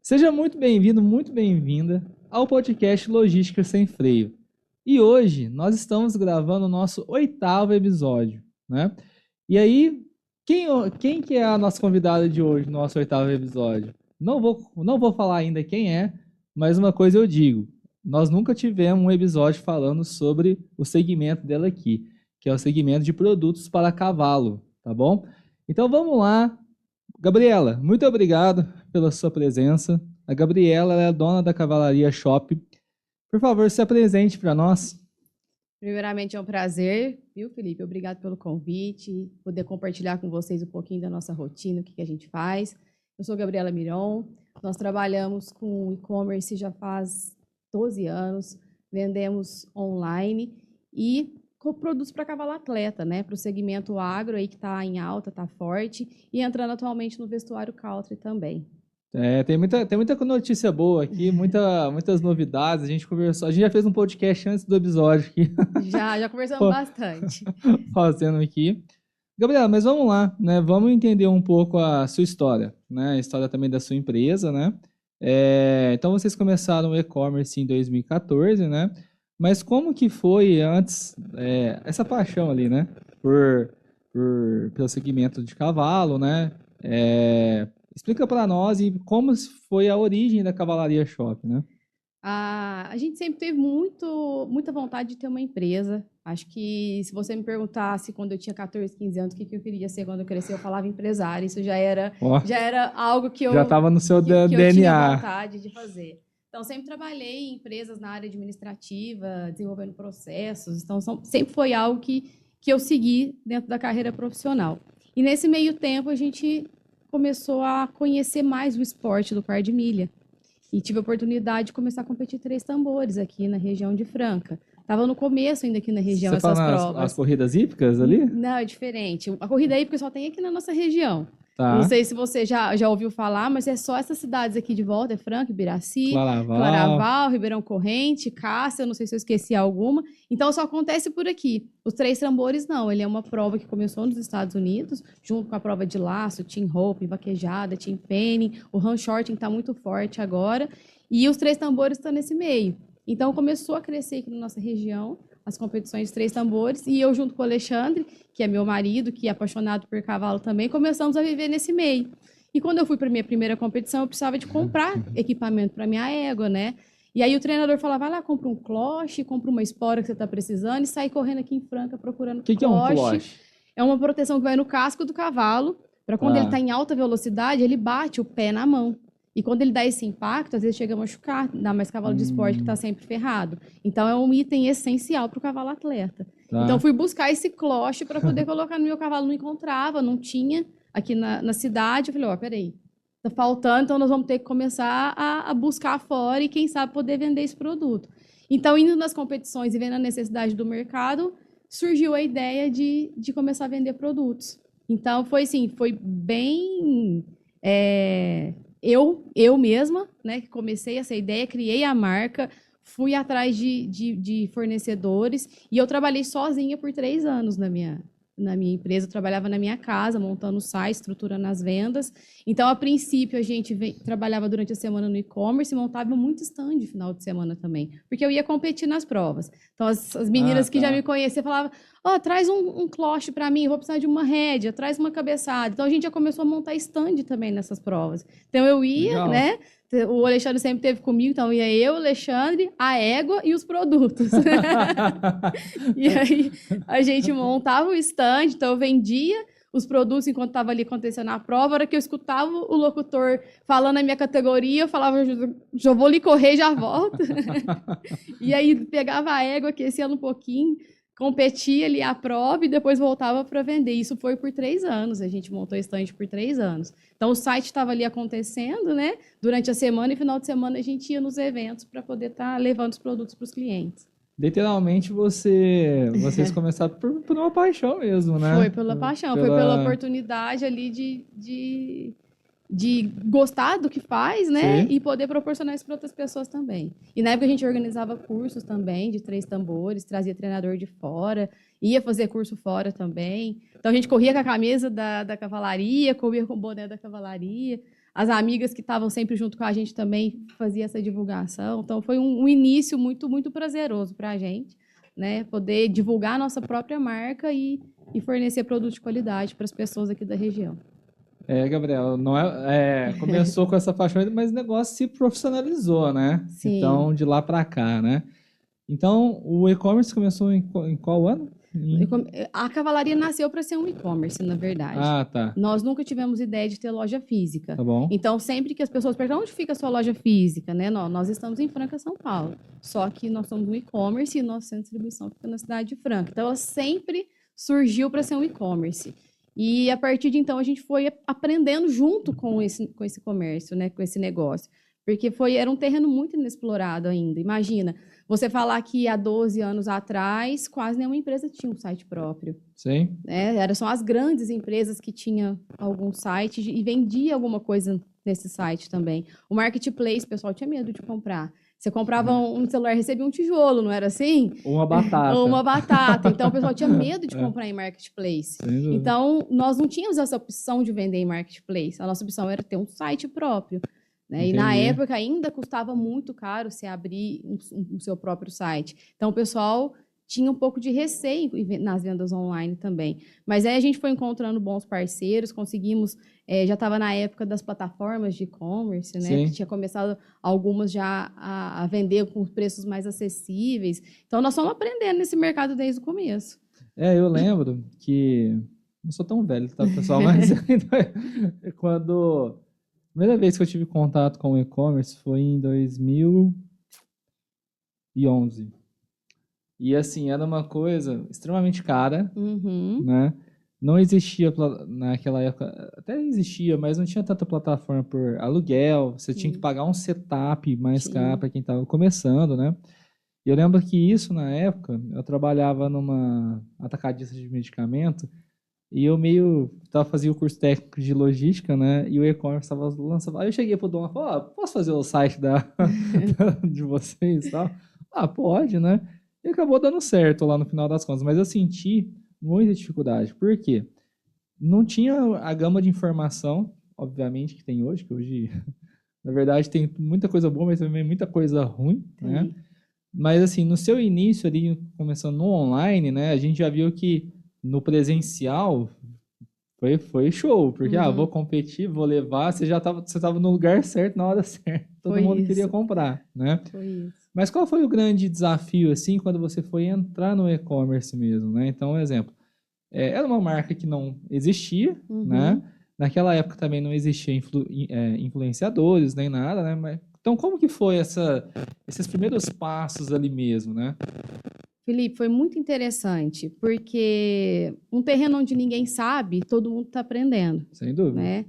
Seja muito bem-vindo, muito bem-vinda ao podcast Logística Sem Freio. E hoje nós estamos gravando o nosso 8º episódio, né? E aí, quem que é a nossa convidada de hoje, no nosso 8º episódio? Não vou falar ainda quem é, mas uma coisa eu digo, nós nunca tivemos um episódio falando sobre o segmento dela aqui, que é o segmento de produtos para cavalo, tá bom? Então vamos lá. Gabriela, muito obrigado pela sua presença. A Gabriela é a dona da Cavalaria Shop. Por favor, se apresente para nós. Primeiramente, é um prazer, viu, Felipe? Obrigado pelo convite, poder compartilhar com vocês um pouquinho da nossa rotina, o que a gente faz. Eu sou Gabriela Miron, nós trabalhamos com e-commerce já faz 12 anos, vendemos online e com produtos para cavalo atleta, né? Para o segmento agro aí que está em alta, está forte, e entrando atualmente no vestuário country também. Tem muita notícia boa aqui, muitas novidades. A gente conversou, a gente já fez um podcast antes do episódio aqui. Já conversamos bastante. Fazendo aqui. Gabriela, mas vamos lá, né? Vamos entender um pouco a sua história, né? A história também da sua empresa, né? Então vocês começaram o e-commerce em 2014, né? Mas como que foi antes essa paixão ali, né? Pelo segmento de cavalo, né? Explica para nós e como foi a origem da Cavalaria Shop, né? A gente sempre teve muita vontade de ter uma empresa. Acho que se você me perguntasse quando eu tinha 14, 15 anos o que eu queria ser quando eu crescer, eu falava empresária. Isso já era algo que já estava no seu que eu DNA. tinha vontade de fazer. Então, sempre trabalhei em empresas na área administrativa, desenvolvendo processos. Então, sempre foi algo que eu segui dentro da carreira profissional. E nesse meio tempo, a gente começou a conhecer mais o esporte do par de milha. E tive a oportunidade de começar a competir 3 tambores aqui na região de Franca. Estava no começo ainda aqui na região essas provas. As corridas hípicas ali? Não, é diferente. A corrida hípica só tem aqui na nossa região. Tá. Não sei se você já ouviu falar, mas é só essas cidades aqui de volta, é Franca, Ibiraci, Claraval, Ribeirão Corrente, Cássia, eu não sei se eu esqueci alguma. Então, só acontece por aqui. Os 3 tambores, não. Ele é uma prova que começou nos Estados Unidos, junto com a prova de laço, team rope, vaquejada, team penny, o run shorting está muito forte agora, e os 3 tambores estão nesse meio. Então, começou a crescer aqui na nossa região, as competições de 3 tambores, e eu junto com o Alexandre, que é meu marido, que é apaixonado por cavalo também, começamos a viver nesse meio. E quando eu fui para minha primeira competição, eu precisava de comprar equipamento para minha égua, né? E aí o treinador falava, vai lá, compra um cloche, compra uma espora que você está precisando, e sai correndo aqui em Franca procurando cloche. O que é um cloche? É uma proteção que vai no casco do cavalo, para quando ele está em alta velocidade, ele bate o pé na mão. E quando ele dá esse impacto, às vezes chega a machucar, dá mais cavalo de esporte que está sempre ferrado. Então, é um item essencial para o cavalo atleta. Tá. Então, fui buscar esse cloche para poder colocar no meu cavalo. Não encontrava, não tinha aqui na cidade. Eu falei, peraí, tá faltando, então nós vamos ter que começar a buscar fora e, quem sabe, poder vender esse produto. Então, indo nas competições e vendo a necessidade do mercado, surgiu a ideia de começar a vender produtos. Então, foi assim, foi bem... Eu mesma, né, que comecei essa ideia, criei a marca, fui atrás de fornecedores e eu trabalhei sozinha por 3 anos na minha empresa. Eu trabalhava na minha casa, montando o site, estruturando as vendas. Então, a princípio, a gente trabalhava durante a semana no e-commerce e montava muito stand final de semana também, porque eu ia competir nas provas. Então, as meninas que já me conheciam falavam, traz um cloche para mim, vou precisar de uma rédea, traz uma cabeçada. Então, a gente já começou a montar stand também nessas provas. Então, eu ia, né? O Alexandre sempre esteve comigo, então ia eu, o Alexandre, a égua e os produtos. E aí a gente montava o stand, então eu vendia os produtos enquanto estava ali acontecendo a prova. A hora que eu escutava o locutor falando a minha categoria, eu falava, já vou ali correr, já volto. E aí pegava a égua, aquecia um pouquinho, competia ali a prova e depois voltava para vender. Isso foi por 3 anos, a gente montou o stand por 3 anos. Então, o site estava ali acontecendo, né? Durante a semana e final de semana a gente ia nos eventos para poder estar levando os produtos para os clientes. Literalmente, vocês começaram por uma paixão mesmo, né? Foi pela paixão, foi pela oportunidade ali de gostar do que faz, né? Sim. E poder proporcionar isso para outras pessoas também. E na época a gente organizava cursos também de 3 tambores, trazia treinador de fora, ia fazer curso fora também. Então a gente corria com a camisa da cavalaria, corria com o boné da cavalaria. As amigas que estavam sempre junto com a gente também faziam essa divulgação. Então, foi um início muito, muito prazeroso para a gente, né? Poder divulgar a nossa própria marca e fornecer produtos de qualidade para as pessoas aqui da região. Gabriel, não começou com essa paixão, mas o negócio se profissionalizou, né? Sim. Então, de lá para cá, né? Então, o e-commerce começou em qual ano? A Cavalaria nasceu para ser um e-commerce, na verdade. Ah, tá. Nós nunca tivemos ideia de ter loja física. Tá bom. Então, sempre que as pessoas perguntam onde fica a sua loja física, né? Nós estamos em Franca, São Paulo. Só que nós somos um e-commerce e nosso centro de distribuição fica na cidade de Franca. Então, ela sempre surgiu para ser um e-commerce. E a partir de então, a gente foi aprendendo junto com esse comércio, né? Com esse negócio. Porque era um terreno muito inexplorado ainda. Imagina, você falar que há 12 anos atrás, quase nenhuma empresa tinha um site próprio. Sim. São as grandes empresas que tinham algum site e vendia alguma coisa nesse site também. O marketplace, o pessoal tinha medo de comprar. Você comprava um celular e recebia um tijolo, não era assim? Uma batata. Ou uma batata. Então, o pessoal tinha medo de comprar em marketplace. Então, nós não tínhamos essa opção de vender em marketplace. A nossa opção era ter um site próprio. Né? E na época ainda custava muito caro você abrir o seu próprio site. Então o pessoal tinha um pouco de receio nas vendas online também. Mas aí a gente foi encontrando bons parceiros, conseguimos, já estava na época das plataformas de e-commerce, né? Que tinha começado algumas já a vender com preços mais acessíveis. Então nós fomos aprendendo nesse mercado desde o começo. Eu lembro que, não sou tão velho, tá, pessoal? Mas quando... A primeira vez que eu tive contato com o e-commerce foi em 2011. E assim, era uma coisa extremamente cara, né? Não existia naquela época, até existia, mas não tinha tanta plataforma por aluguel, você tinha que pagar um setup mais caro para quem estava começando, né? E eu lembro que isso, na época, eu trabalhava numa atacadista de medicamento. E eu fazia o curso técnico de logística, né? E o e-commerce estava lançando. Aí eu cheguei pro dono e falei, posso fazer o site de vocês e tal? Pode, né? E acabou dando certo lá no final das contas. Mas eu senti muita dificuldade. Por quê? Não tinha a gama de informação, obviamente, que tem hoje, que hoje, na verdade, tem muita coisa boa, mas também muita coisa ruim, né? Mas, assim, no seu início ali, começando no online, né? A gente já viu que no presencial foi show, porque vou competir, vou levar, você estava no lugar certo na hora certa, todo mundo queria comprar, né? Foi isso. Mas qual foi o grande desafio assim quando você foi entrar no e-commerce mesmo, né? Então, um exemplo, era uma marca que não existia, né? Naquela época também não existia influenciadores nem nada, né? Então, como que foi esses primeiros passos ali mesmo, né? Felipe, foi muito interessante, porque um terreno onde ninguém sabe, todo mundo está aprendendo. Sem dúvida. Né?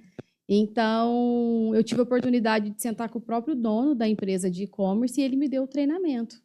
Então, eu tive a oportunidade de sentar com o próprio dono da empresa de e-commerce e ele me deu o treinamento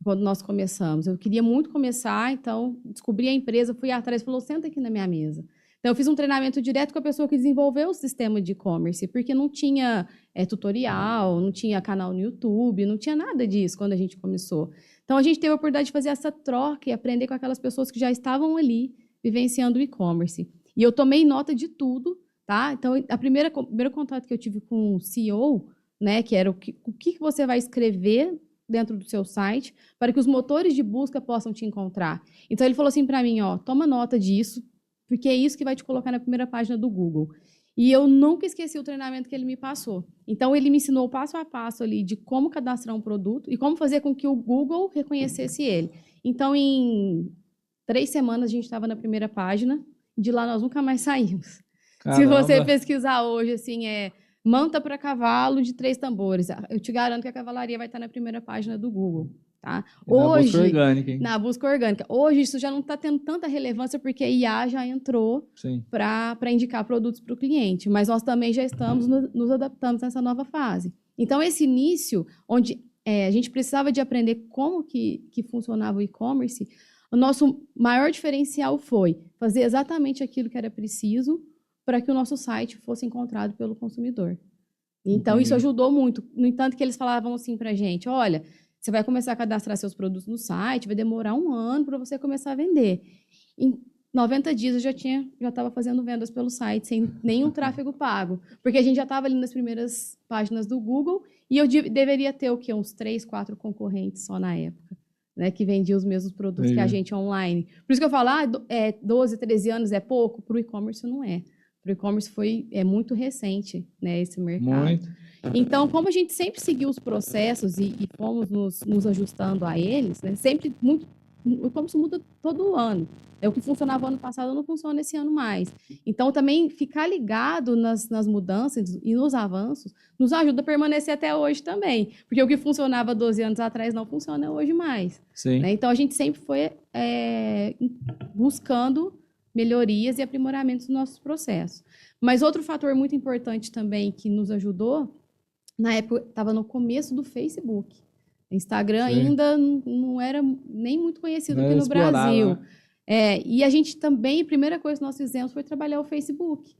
quando nós começamos. Eu queria muito começar, então descobri a empresa, fui atrás, falou, senta aqui na minha mesa. Então, eu fiz um treinamento direto com a pessoa que desenvolveu o sistema de e-commerce, porque não tinha tutorial, não tinha canal no YouTube, não tinha nada disso quando a gente começou. Então, a gente teve a oportunidade de fazer essa troca e aprender com aquelas pessoas que já estavam ali, vivenciando o e-commerce. E eu tomei nota de tudo, tá? Então, o primeiro contato que eu tive com o CEO, né, que era o que você vai escrever dentro do seu site para que os motores de busca possam te encontrar. Então, ele falou assim para mim, toma nota disso, porque é isso que vai te colocar na primeira página do Google. E eu nunca esqueci o treinamento que ele me passou. Então, ele me ensinou passo a passo ali de como cadastrar um produto e como fazer com que o Google reconhecesse ele. Então, em 3 semanas, a gente estava na primeira página e de lá nós nunca mais saímos. Caramba. Se você pesquisar hoje, assim, manta para cavalo de 3 tambores, eu te garanto que a cavalaria vai estar na primeira página do Google. Tá? Hoje, na busca orgânica, hein? Na busca orgânica. Hoje, isso já não está tendo tanta relevância porque a IA já entrou para indicar produtos para o cliente. Mas nós também já estamos nos adaptando nessa nova fase. Então, esse início, onde a gente precisava de aprender como que funcionava o e-commerce, o nosso maior diferencial foi fazer exatamente aquilo que era preciso para que o nosso site fosse encontrado pelo consumidor. Então, isso ajudou muito. No entanto, que eles falavam assim para a gente, olha, você vai começar a cadastrar seus produtos no site, vai demorar 1 ano para você começar a vender. 90 dias eu já estava fazendo vendas pelo site, sem nenhum tráfego pago. Porque a gente já estava ali nas primeiras páginas do Google e eu deveria ter o quê? Uns 3, 4 concorrentes só na época, né? Que vendiam os mesmos produtos que a gente online. Por isso que eu falo, 12, 13 anos é pouco, para o e-commerce não é. Para o e-commerce é muito recente, né, esse mercado. Muito. Então, como a gente sempre seguiu os processos e fomos nos ajustando a eles, né, sempre muito, o e-commerce muda todo ano. O que funcionava ano passado não funciona esse ano mais. Então, também ficar ligado nas mudanças e nos avanços nos ajuda a permanecer até hoje também. Porque o que funcionava 12 anos atrás não funciona hoje mais. Sim. Né? Então, a gente sempre foi buscando melhorias e aprimoramentos dos nossos processos. Mas outro fator muito importante também que nos ajudou, na época, estava no começo do Facebook. Instagram ainda não era nem muito conhecido aqui no Brasil. E a gente também, a primeira coisa que nós fizemos foi trabalhar o Facebook.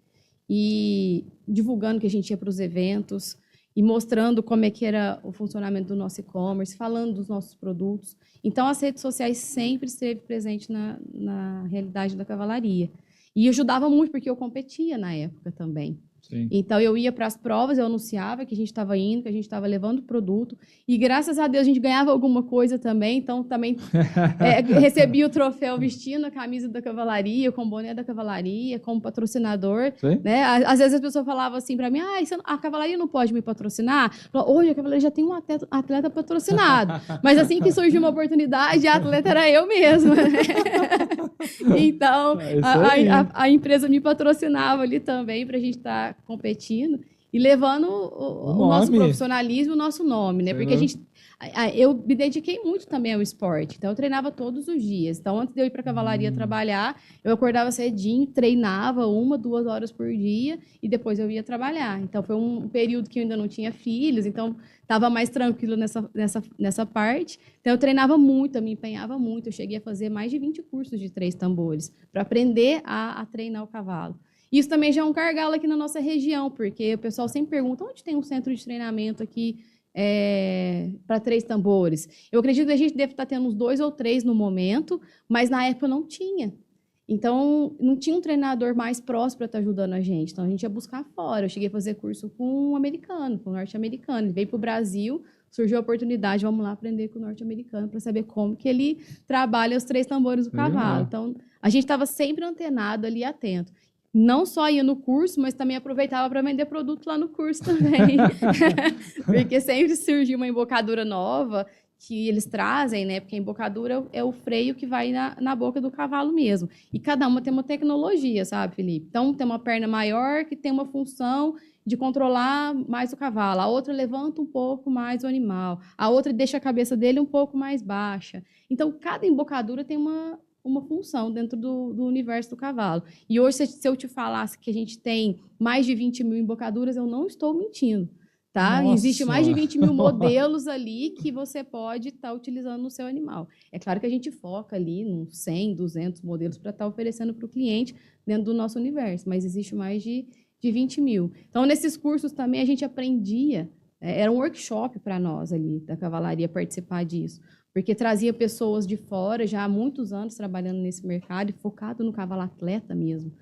E divulgando que a gente ia para os eventos e mostrando como é que era o funcionamento do nosso e-commerce, falando dos nossos produtos. Então, as redes sociais sempre esteve presente na realidade da cavalaria. E ajudava muito, porque eu competia na época também. Sim. Então, eu ia para as provas, eu anunciava que a gente estava indo, que a gente estava levando o produto. E, graças a Deus, a gente ganhava alguma coisa também. Então, também recebia o troféu vestindo a camisa da cavalaria, com o boné da cavalaria, como patrocinador. Né? Às vezes, as pessoas falavam assim para mim, a cavalaria não pode me patrocinar? Hoje, a cavalaria já tem um atleta patrocinado. Mas assim que surgiu uma oportunidade, a atleta era eu mesma. Então, a empresa me patrocinava ali também para a gente estar competindo e levando o nosso profissionalismo, o nosso nome, né? Porque eu me dediquei muito também ao esporte, então eu treinava todos os dias. Então, antes de eu ir para a cavalaria trabalhar, eu acordava cedinho, treinava 1, 2 horas por dia e depois eu ia trabalhar. Então, foi um período que eu ainda não tinha filhos, então estava mais tranquilo nessa parte. Então, eu treinava muito, eu me empenhava muito. Eu cheguei a fazer mais de 20 cursos de 3 tambores para aprender a treinar o cavalo. Isso também já é um gargalo aqui na nossa região, porque o pessoal sempre pergunta onde tem um centro de treinamento aqui para 3 tambores. Eu acredito que a gente deve estar tendo uns 2 ou 3 no momento, mas na época não tinha. Então, não tinha um treinador mais próximo para estar ajudando a gente. Então, a gente ia buscar fora. Eu cheguei a fazer curso com um americano, com um norte-americano. Ele veio para o Brasil, surgiu a oportunidade, vamos lá aprender com o norte-americano para saber como que ele trabalha os 3 tambores do cavalo. Então, a gente estava sempre antenado ali, atento. Não só ia no curso, mas também aproveitava para vender produto lá no curso também. Porque sempre surgiu uma embocadura nova que eles trazem, né? Porque a embocadura é o freio que vai na boca do cavalo mesmo. E cada uma tem uma tecnologia, sabe, Felipe? Então, tem uma perna maior que tem uma função de controlar mais o cavalo. A outra levanta um pouco mais o animal. A outra deixa a cabeça dele um pouco mais baixa. Então, cada embocadura tem uma função dentro do universo do cavalo. E hoje, se eu te falasse que a gente tem mais de 20 mil embocaduras, eu não estou mentindo, tá? Existe mais de 20 mil modelos ali que você pode estar utilizando no seu animal. É claro que a gente foca ali nos 100, 200 modelos para estar oferecendo para o cliente dentro do nosso universo, mas existe mais de 20 mil. Então, nesses cursos também a gente aprendia, era um workshop para nós ali, da cavalaria, participar disso. Porque trazia pessoas de fora, já há muitos anos trabalhando nesse mercado e focado no cavalo atleta mesmo.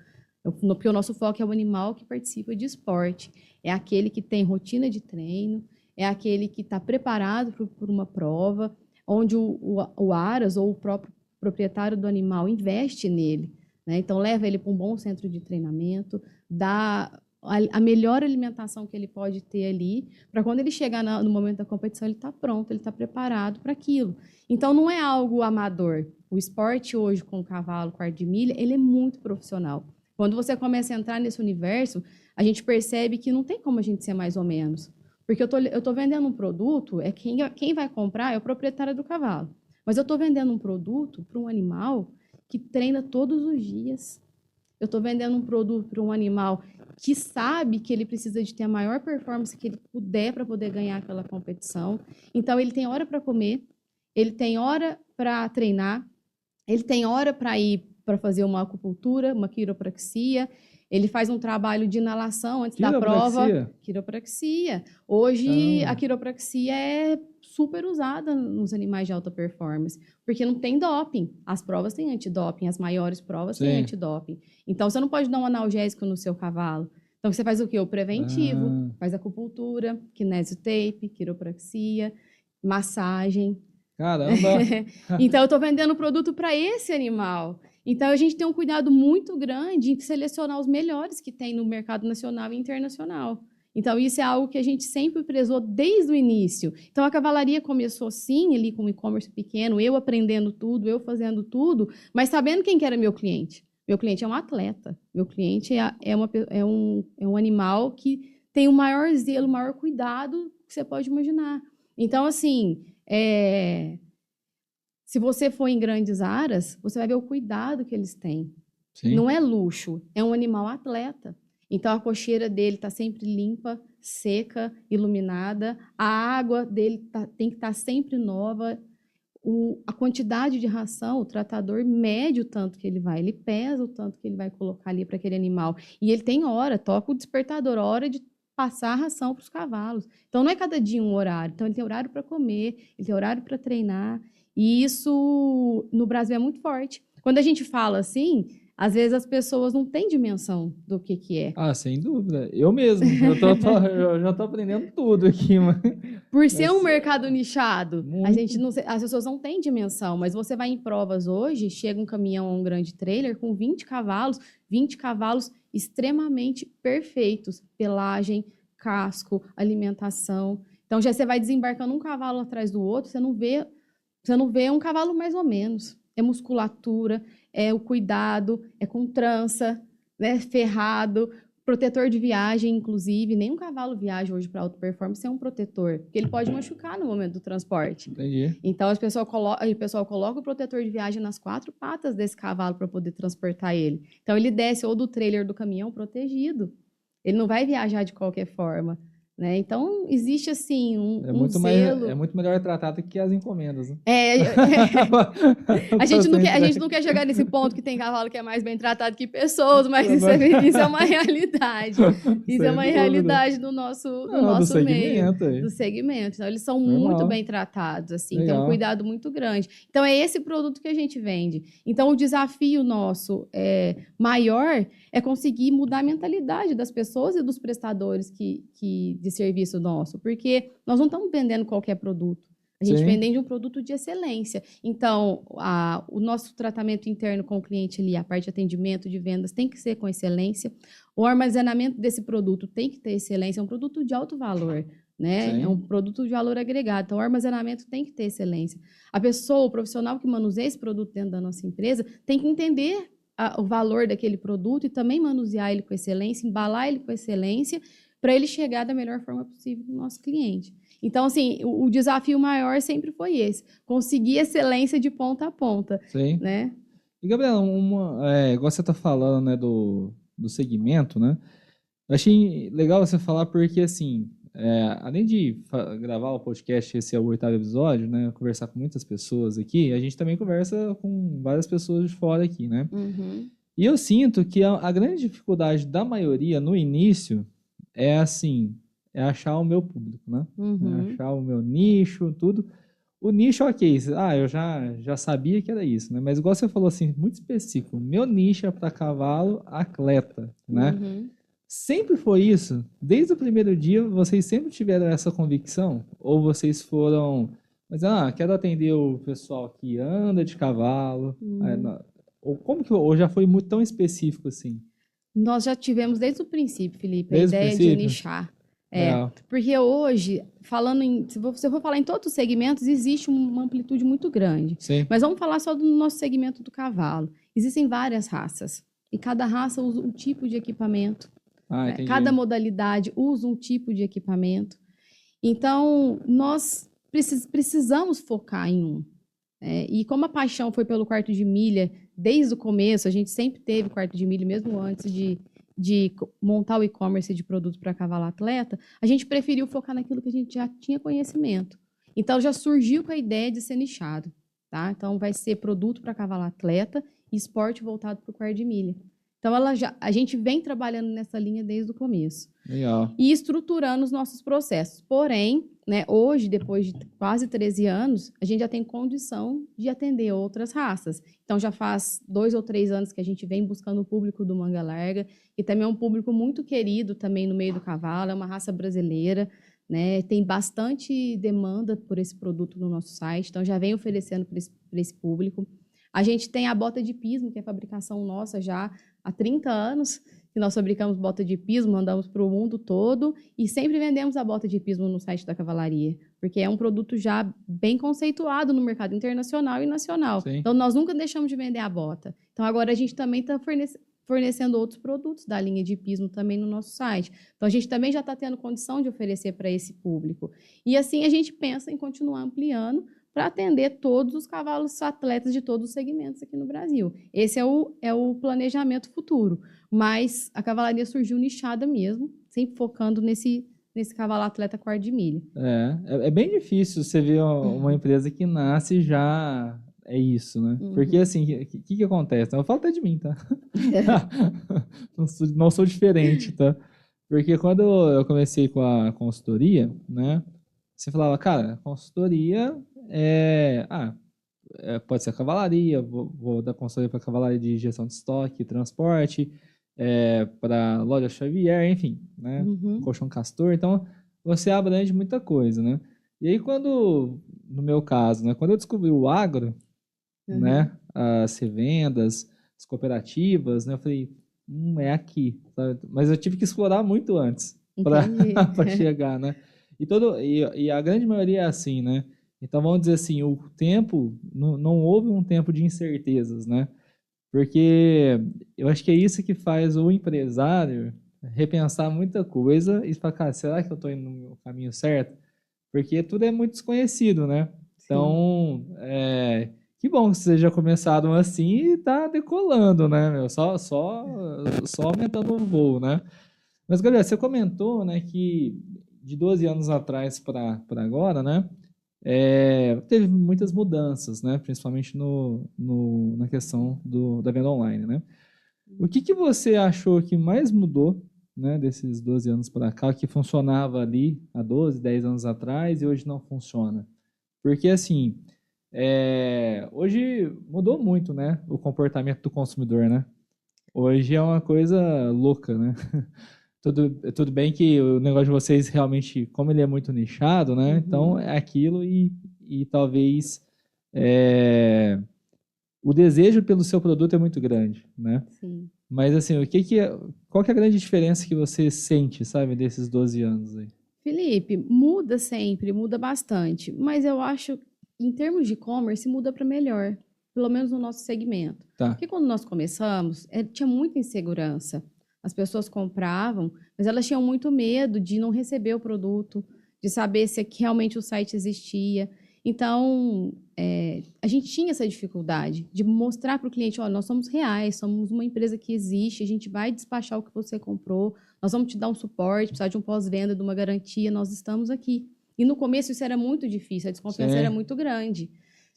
Porque o nosso foco é o animal que participa de esporte. É aquele que tem rotina de treino, é aquele que está preparado por uma prova, onde o Aras ou o próprio proprietário do animal investe nele. Né? Então, leva ele para um bom centro de treinamento, dá a melhor alimentação que ele pode ter ali, para quando ele chegar no momento da competição, ele está pronto, ele está preparado para aquilo. Então, não é algo amador. O esporte hoje com o cavalo, quarto de milha, ele é muito profissional. Quando você começa a entrar nesse universo, a gente percebe que não tem como a gente ser mais ou menos. Porque eu estou vendendo um produto, quem vai comprar é o proprietário do cavalo. Mas eu estou vendendo um produto para um animal que treina todos os dias. Eu estou vendendo um produto para um animal que sabe que ele precisa de ter a maior performance que ele puder para poder ganhar aquela competição. Então, ele tem hora para comer, ele tem hora para treinar, ele tem hora para ir para fazer uma acupuntura, uma quiropraxia, ele faz um trabalho de inalação antes da prova. Quiropraxia. Hoje, a quiropraxia é super usada nos animais de alta performance, porque não tem doping. As provas têm antidoping, as maiores provas têm antidoping. Então, você não pode dar um analgésico no seu cavalo. Então, você faz o quê? O preventivo, faz acupuntura, kinesiotape, quiropraxia, massagem. Caramba! Então, eu estou vendendo produto para esse animal. Então, a gente tem um cuidado muito grande em selecionar os melhores que tem no mercado nacional e internacional. Então, isso é algo que a gente sempre prezou desde o início. Então, a cavalaria começou, sim, ali com um e-commerce pequeno, eu aprendendo tudo, eu fazendo tudo, mas sabendo quem que era meu cliente. Meu cliente é um atleta. Meu cliente é um animal que tem o maior zelo, o maior cuidado que você pode imaginar. Então, assim, se você for em grandes aras, você vai ver o cuidado que eles têm. Sim. Não é luxo, é um animal atleta. Então, a cocheira dele está sempre limpa, seca, iluminada. A água dele tem que estar sempre nova. A quantidade de ração, o tratador mede o tanto que ele vai. Ele pesa o tanto que ele vai colocar ali para aquele animal. E ele tem hora, toca o despertador, hora de passar a ração para os cavalos. Então, não é cada dia um horário. Então, ele tem horário para comer, ele tem horário para treinar. E isso, no Brasil, é muito forte. Quando a gente fala assim, às vezes as pessoas não têm dimensão do que é. Ah, sem dúvida. Eu mesmo. Eu já tô aprendendo tudo aqui, mano. Por ser um mercado nichado, as pessoas não têm dimensão, mas você vai em provas hoje, chega um caminhão ou um grande trailer com 20 cavalos extremamente perfeitos, pelagem, casco, alimentação. Então já você vai desembarcando um cavalo atrás do outro, você não vê um cavalo mais ou menos. É musculatura, é o cuidado, é com trança, né, ferrado, protetor de viagem, inclusive. Nenhum cavalo viaja hoje para alta performance sem um protetor, porque ele pode machucar no momento do transporte. Entendi. Então, o pessoal coloca o protetor de viagem nas 4 patas desse cavalo para poder transportar ele. Então, ele desce ou do trailer do caminhão protegido. Ele não vai viajar de qualquer forma. Né? Então, existe assim um zelo. É muito melhor tratado que as encomendas. Né? A gente não quer chegar nesse ponto que tem cavalo que é mais bem tratado que pessoas, mas isso é uma realidade. Isso é uma realidade do nosso meio, do segmento. Então, eles são muito bem tratados, assim, tem um cuidado muito grande. Então, é esse produto que a gente vende. Então, o desafio nosso maior é conseguir mudar a mentalidade das pessoas e dos prestadores de serviço nosso, porque nós não estamos vendendo qualquer produto. A gente vende um produto de excelência. Então, o nosso tratamento interno com o cliente ali, a parte de atendimento, de vendas, tem que ser com excelência. O armazenamento desse produto tem que ter excelência. É um produto de alto valor, né? É um produto de valor agregado. Então, o armazenamento tem que ter excelência. A pessoa, o profissional que manuseia esse produto dentro da nossa empresa, tem que entender o valor daquele produto e também manusear ele com excelência, embalar ele com excelência, para ele chegar da melhor forma possível no nosso cliente. Então, assim, o desafio maior sempre foi esse, conseguir excelência de ponta a ponta. Sim. Né? E, Gabriela, igual você está falando, né, do segmento, né? Eu achei legal você falar porque, assim, além de gravar o podcast, esse é o 8º episódio, né, conversar com muitas pessoas aqui, a gente também conversa com várias pessoas de fora aqui, né? Uhum. E eu sinto que a grande dificuldade da maioria no início é achar o meu público, né? Uhum. É achar o meu nicho, tudo. O nicho, ok, eu já sabia que era isso, né? Mas igual você falou assim, muito específico, meu nicho é para cavalo atleta, né? Uhum. Sempre foi isso? Desde o primeiro dia, vocês sempre tiveram essa convicção? Ou vocês foram, quero atender o pessoal que anda de cavalo? Ou já foi muito tão específico assim? Nós já tivemos desde o princípio, Felipe, a ideia de nichar. Porque hoje, se você for falar em todos os segmentos, existe uma amplitude muito grande. Sim. Mas vamos falar só do nosso segmento do cavalo. Existem várias raças. E cada raça usa um tipo de equipamento. Cada modalidade usa um tipo de equipamento. Então, nós precisamos focar em um. E como a paixão foi pelo quarto de milha, desde o começo, a gente sempre teve quarto de milha, mesmo antes de montar o e-commerce de produtos para cavalo atleta, a gente preferiu focar naquilo que a gente já tinha conhecimento. Então, já surgiu com a ideia de ser nichado. Tá? Então, vai ser produto para cavalo atleta e esporte voltado para o quarto de milha. Então, a gente vem trabalhando nessa linha desde o começo. Legal. E estruturando os nossos processos. Porém, né, hoje, depois de quase 13 anos, a gente já tem condição de atender outras raças. Então, já faz 2 ou 3 anos que a gente vem buscando o público do Manga Larga, e também é um público muito querido também no meio do cavalo, é uma raça brasileira, né, tem bastante demanda por esse produto no nosso site, então já vem oferecendo para esse público. A gente tem a bota de pismo, que é a fabricação nossa já há 30 anos, que nós fabricamos bota de pismo, mandamos para o mundo todo e sempre vendemos a bota de pismo no site da Cavalaria, porque é um produto já bem conceituado no mercado internacional e nacional. Sim. Então, nós nunca deixamos de vender a bota. Então, agora a gente também está fornecendo outros produtos da linha de pismo também no nosso site. Então, a gente também já está tendo condição de oferecer para esse público. E assim, a gente pensa em continuar ampliando para atender todos os cavalos atletas de todos os segmentos aqui no Brasil. Esse é o planejamento futuro. Mas a cavalaria surgiu nichada mesmo, sempre focando nesse cavalo atleta quarto de milha. É bem difícil você ver uma empresa que nasce já é isso, né? Porque assim, o que acontece? Eu falo até de mim, tá? Não sou diferente, tá? Porque quando eu comecei com a consultoria, né? Você falava, cara, consultoria pode ser a cavalaria, vou dar consultoria para cavalaria de gestão de estoque, transporte, para loja Xavier, enfim, né? Colchão Castor, então você abrange muita coisa, né? E aí no meu caso, né? Quando eu descobri o agro, né? As revendas, as cooperativas, né? Eu falei, é aqui, sabe? Mas eu tive que explorar muito antes para chegar, né? E a grande maioria é assim, né? Então, vamos dizer assim, o tempo, não houve um tempo de incertezas, né? Porque eu acho que é isso que faz o empresário repensar muita coisa e falar, cara, será que eu estou indo no caminho certo? Porque tudo é muito desconhecido, né? Então, que bom que vocês já começaram assim e tá decolando, né, meu? Só aumentando o voo, né? Mas, galera, você comentou, né, que de 12 anos atrás para agora, né, teve muitas mudanças, né, principalmente na questão da venda online, né? O que você achou que mais mudou, né, desses 12 anos para cá, que funcionava ali há 12, 10 anos atrás e hoje não funciona? Porque, assim, hoje mudou muito, né, o comportamento do consumidor, né? Hoje é uma coisa louca, né? Tudo bem que o negócio de vocês realmente, como ele é muito nichado, né? Então é aquilo e talvez o desejo pelo seu produto é muito grande, né? Sim. Mas assim, qual que é a grande diferença que você sente, sabe, desses 12 anos aí? Felipe, muda sempre, muda bastante, mas eu acho que em termos de e-commerce muda para melhor, pelo menos no nosso segmento. Tá. Porque quando nós começamos, tinha muita insegurança. As pessoas compravam, mas elas tinham muito medo de não receber o produto, de saber se realmente o site existia. Então, a gente tinha essa dificuldade de mostrar para o cliente, olha, nós somos reais, somos uma empresa que existe, a gente vai despachar o que você comprou, nós vamos te dar um suporte, precisar de um pós-venda, de uma garantia, nós estamos aqui. E no começo isso era muito difícil, a desconfiança era muito grande.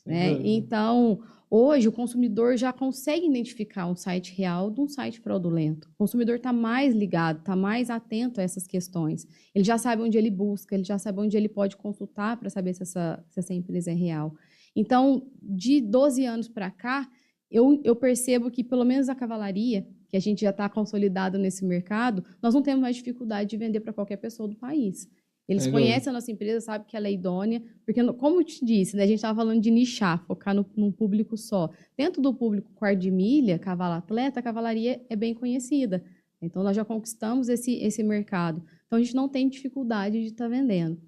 Né? Então, hoje o consumidor já consegue identificar um site real de um site fraudulento. O consumidor está mais ligado, está mais atento a essas questões. Ele já sabe onde ele busca, ele já sabe onde ele pode consultar para saber se essa empresa é real. Então, de 12 anos para cá, eu percebo que, pelo menos a cavalaria, que a gente já está consolidado nesse mercado, nós não temos mais dificuldade de vender para qualquer pessoa do país. Eles conhecem a nossa empresa, sabem que ela é idônea, porque, como eu te disse, né, a gente estava falando de nichar, focar num público só. Dentro do público quarto de milha, cavalo atleta, a cavalaria é bem conhecida. Então, nós já conquistamos esse mercado. Então, a gente não tem dificuldade de estar vendendo.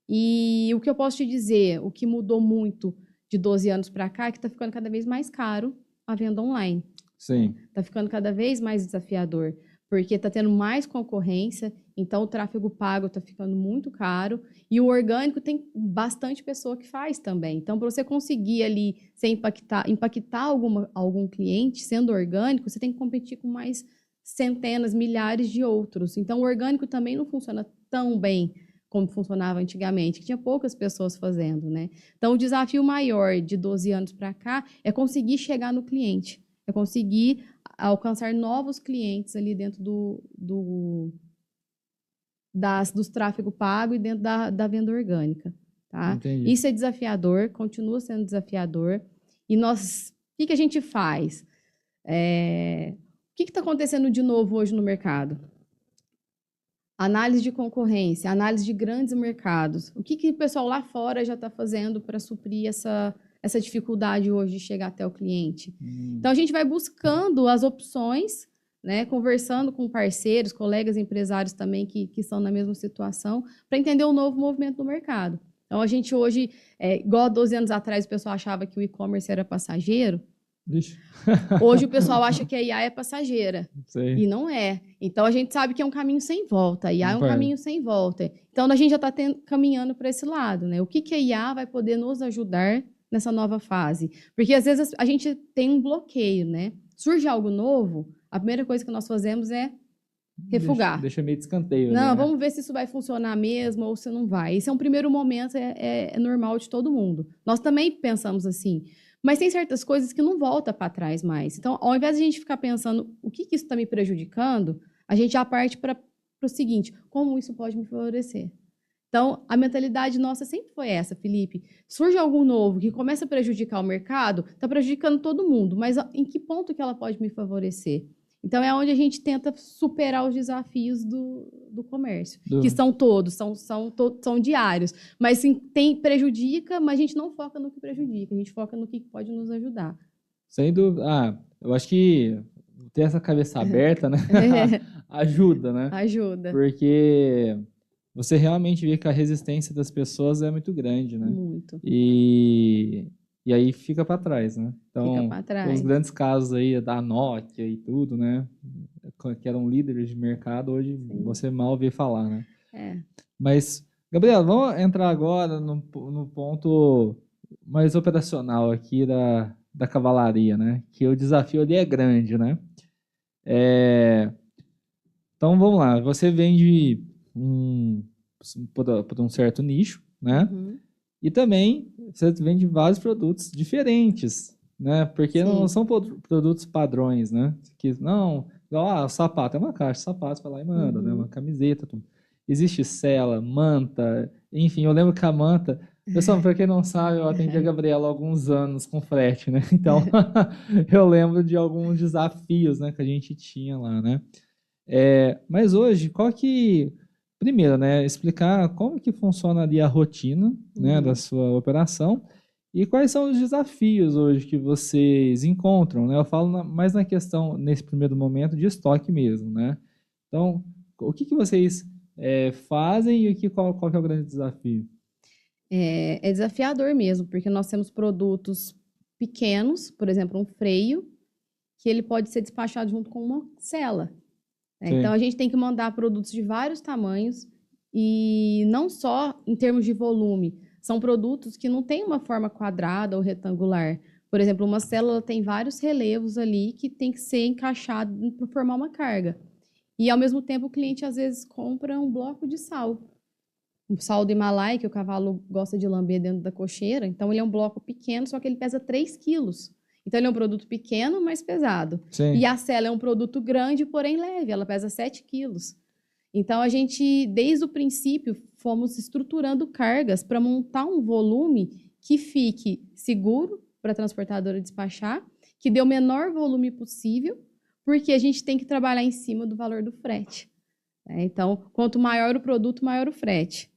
E o que eu posso te dizer, o que mudou muito de 12 anos para cá, é que está ficando cada vez mais caro a venda online. Sim. Está ficando cada vez mais desafiador, porque está tendo mais concorrência, então o tráfego pago está ficando muito caro, e o orgânico tem bastante pessoa que faz também. Então, para você conseguir ali impactar algum cliente sendo orgânico, você tem que competir com mais centenas, milhares de outros. Então, o orgânico também não funciona tão bem como funcionava antigamente, que tinha poucas pessoas fazendo, né? Então, o desafio maior de 12 anos para cá é conseguir chegar no cliente, é conseguir alcançar novos clientes ali dentro dos tráfego pago e dentro da venda orgânica, tá? Entendi. Isso é desafiador, continua sendo desafiador. E o que a gente faz? O que está acontecendo de novo hoje no mercado? Análise de concorrência, análise de grandes mercados. O que o pessoal lá fora já está fazendo para suprir essa dificuldade hoje de chegar até o cliente? Então, a gente vai buscando as opções, né, conversando com parceiros, colegas empresários também que estão na mesma situação, para entender o novo movimento do mercado. Então, a gente hoje, igual há 12 anos atrás, o pessoal achava que o e-commerce era passageiro. Vixe. Hoje o pessoal acha que a IA é passageira. Sei. E não é. Então, a gente sabe que é um caminho sem volta. A IA é um caminho sem volta. Então, a gente já está caminhando para esse lado, né? O que a IA vai poder nos ajudar nessa nova fase? Porque, às vezes, a gente tem um bloqueio, né? Surge algo novo, a primeira coisa que nós fazemos é refugar. Deixa meio de escanteio. Não, né? vamos ver se isso vai funcionar mesmo ou se não vai. Esse é um primeiro momento, é normal de todo mundo. Nós também pensamos assim. Mas tem certas coisas que não volta para trás mais. Então, ao invés de a gente ficar pensando o que isso está me prejudicando, a gente já parte para o seguinte, como isso pode me favorecer? Então, a mentalidade nossa sempre foi essa, Felipe. Surge algo novo que começa a prejudicar o mercado, está prejudicando todo mundo, mas em que ponto que ela pode me favorecer? Então, é onde a gente tenta superar os desafios do comércio, que são todos, são diários. Mas sim, prejudica, mas a gente não foca no que prejudica, a gente foca no que pode nos ajudar. Sem dúvida. Eu acho que ter essa cabeça aberta, né? Ajuda, né? Ajuda. Porque você realmente vê que a resistência das pessoas é muito grande, né? Muito. E aí fica para trás, né? Então, fica para trás. Os grandes casos aí da Nokia e tudo, né? Que eram líderes de mercado, hoje sim, você mal vê falar, né? Mas, Gabriela, vamos entrar agora no ponto mais operacional aqui da cavalaria, né? Que o desafio ali é grande, né? Então, vamos lá. Você vende por um certo nicho, né? Uhum. E também você vende vários produtos diferentes, né? Porque sim, não são produtos padrões, né? Que não, igual, sapato é uma caixa de sapatos, vai lá e manda, né? Uma camiseta, tudo. Existe sela, manta, enfim, eu lembro que a manta, pessoal, para quem não sabe, eu atendi a Gabriela há alguns anos com frete, né? Então, eu lembro de alguns desafios, né, que a gente tinha lá, né? Mas hoje, primeiro, né, explicar como que funciona ali a rotina, né, da sua operação e quais são os desafios hoje que vocês encontram, né? Eu falo mais na questão, nesse primeiro momento, de estoque mesmo, né? Então, o que vocês fazem e qual que é o grande desafio? É desafiador mesmo, porque nós temos produtos pequenos, por exemplo, um freio, que ele pode ser despachado junto com uma sela. Então, a gente tem que mandar produtos de vários tamanhos e não só em termos de volume. São produtos que não têm uma forma quadrada ou retangular. Por exemplo, uma célula tem vários relevos ali que tem que ser encaixado para formar uma carga. E, ao mesmo tempo, o cliente, às vezes, compra um bloco de sal. Um sal do Himalaia, que o cavalo gosta de lamber dentro da cocheira. Então, ele é um bloco pequeno, só que ele pesa 3 quilos. Então, ele é um produto pequeno, mas pesado. Sim. E a sela é um produto grande, porém leve. Ela pesa 7 quilos. Então, a gente, desde o princípio, fomos estruturando cargas para montar um volume que fique seguro para a transportadora despachar, que dê o menor volume possível, porque a gente tem que trabalhar em cima do valor do frete. Então, quanto maior o produto, maior o frete.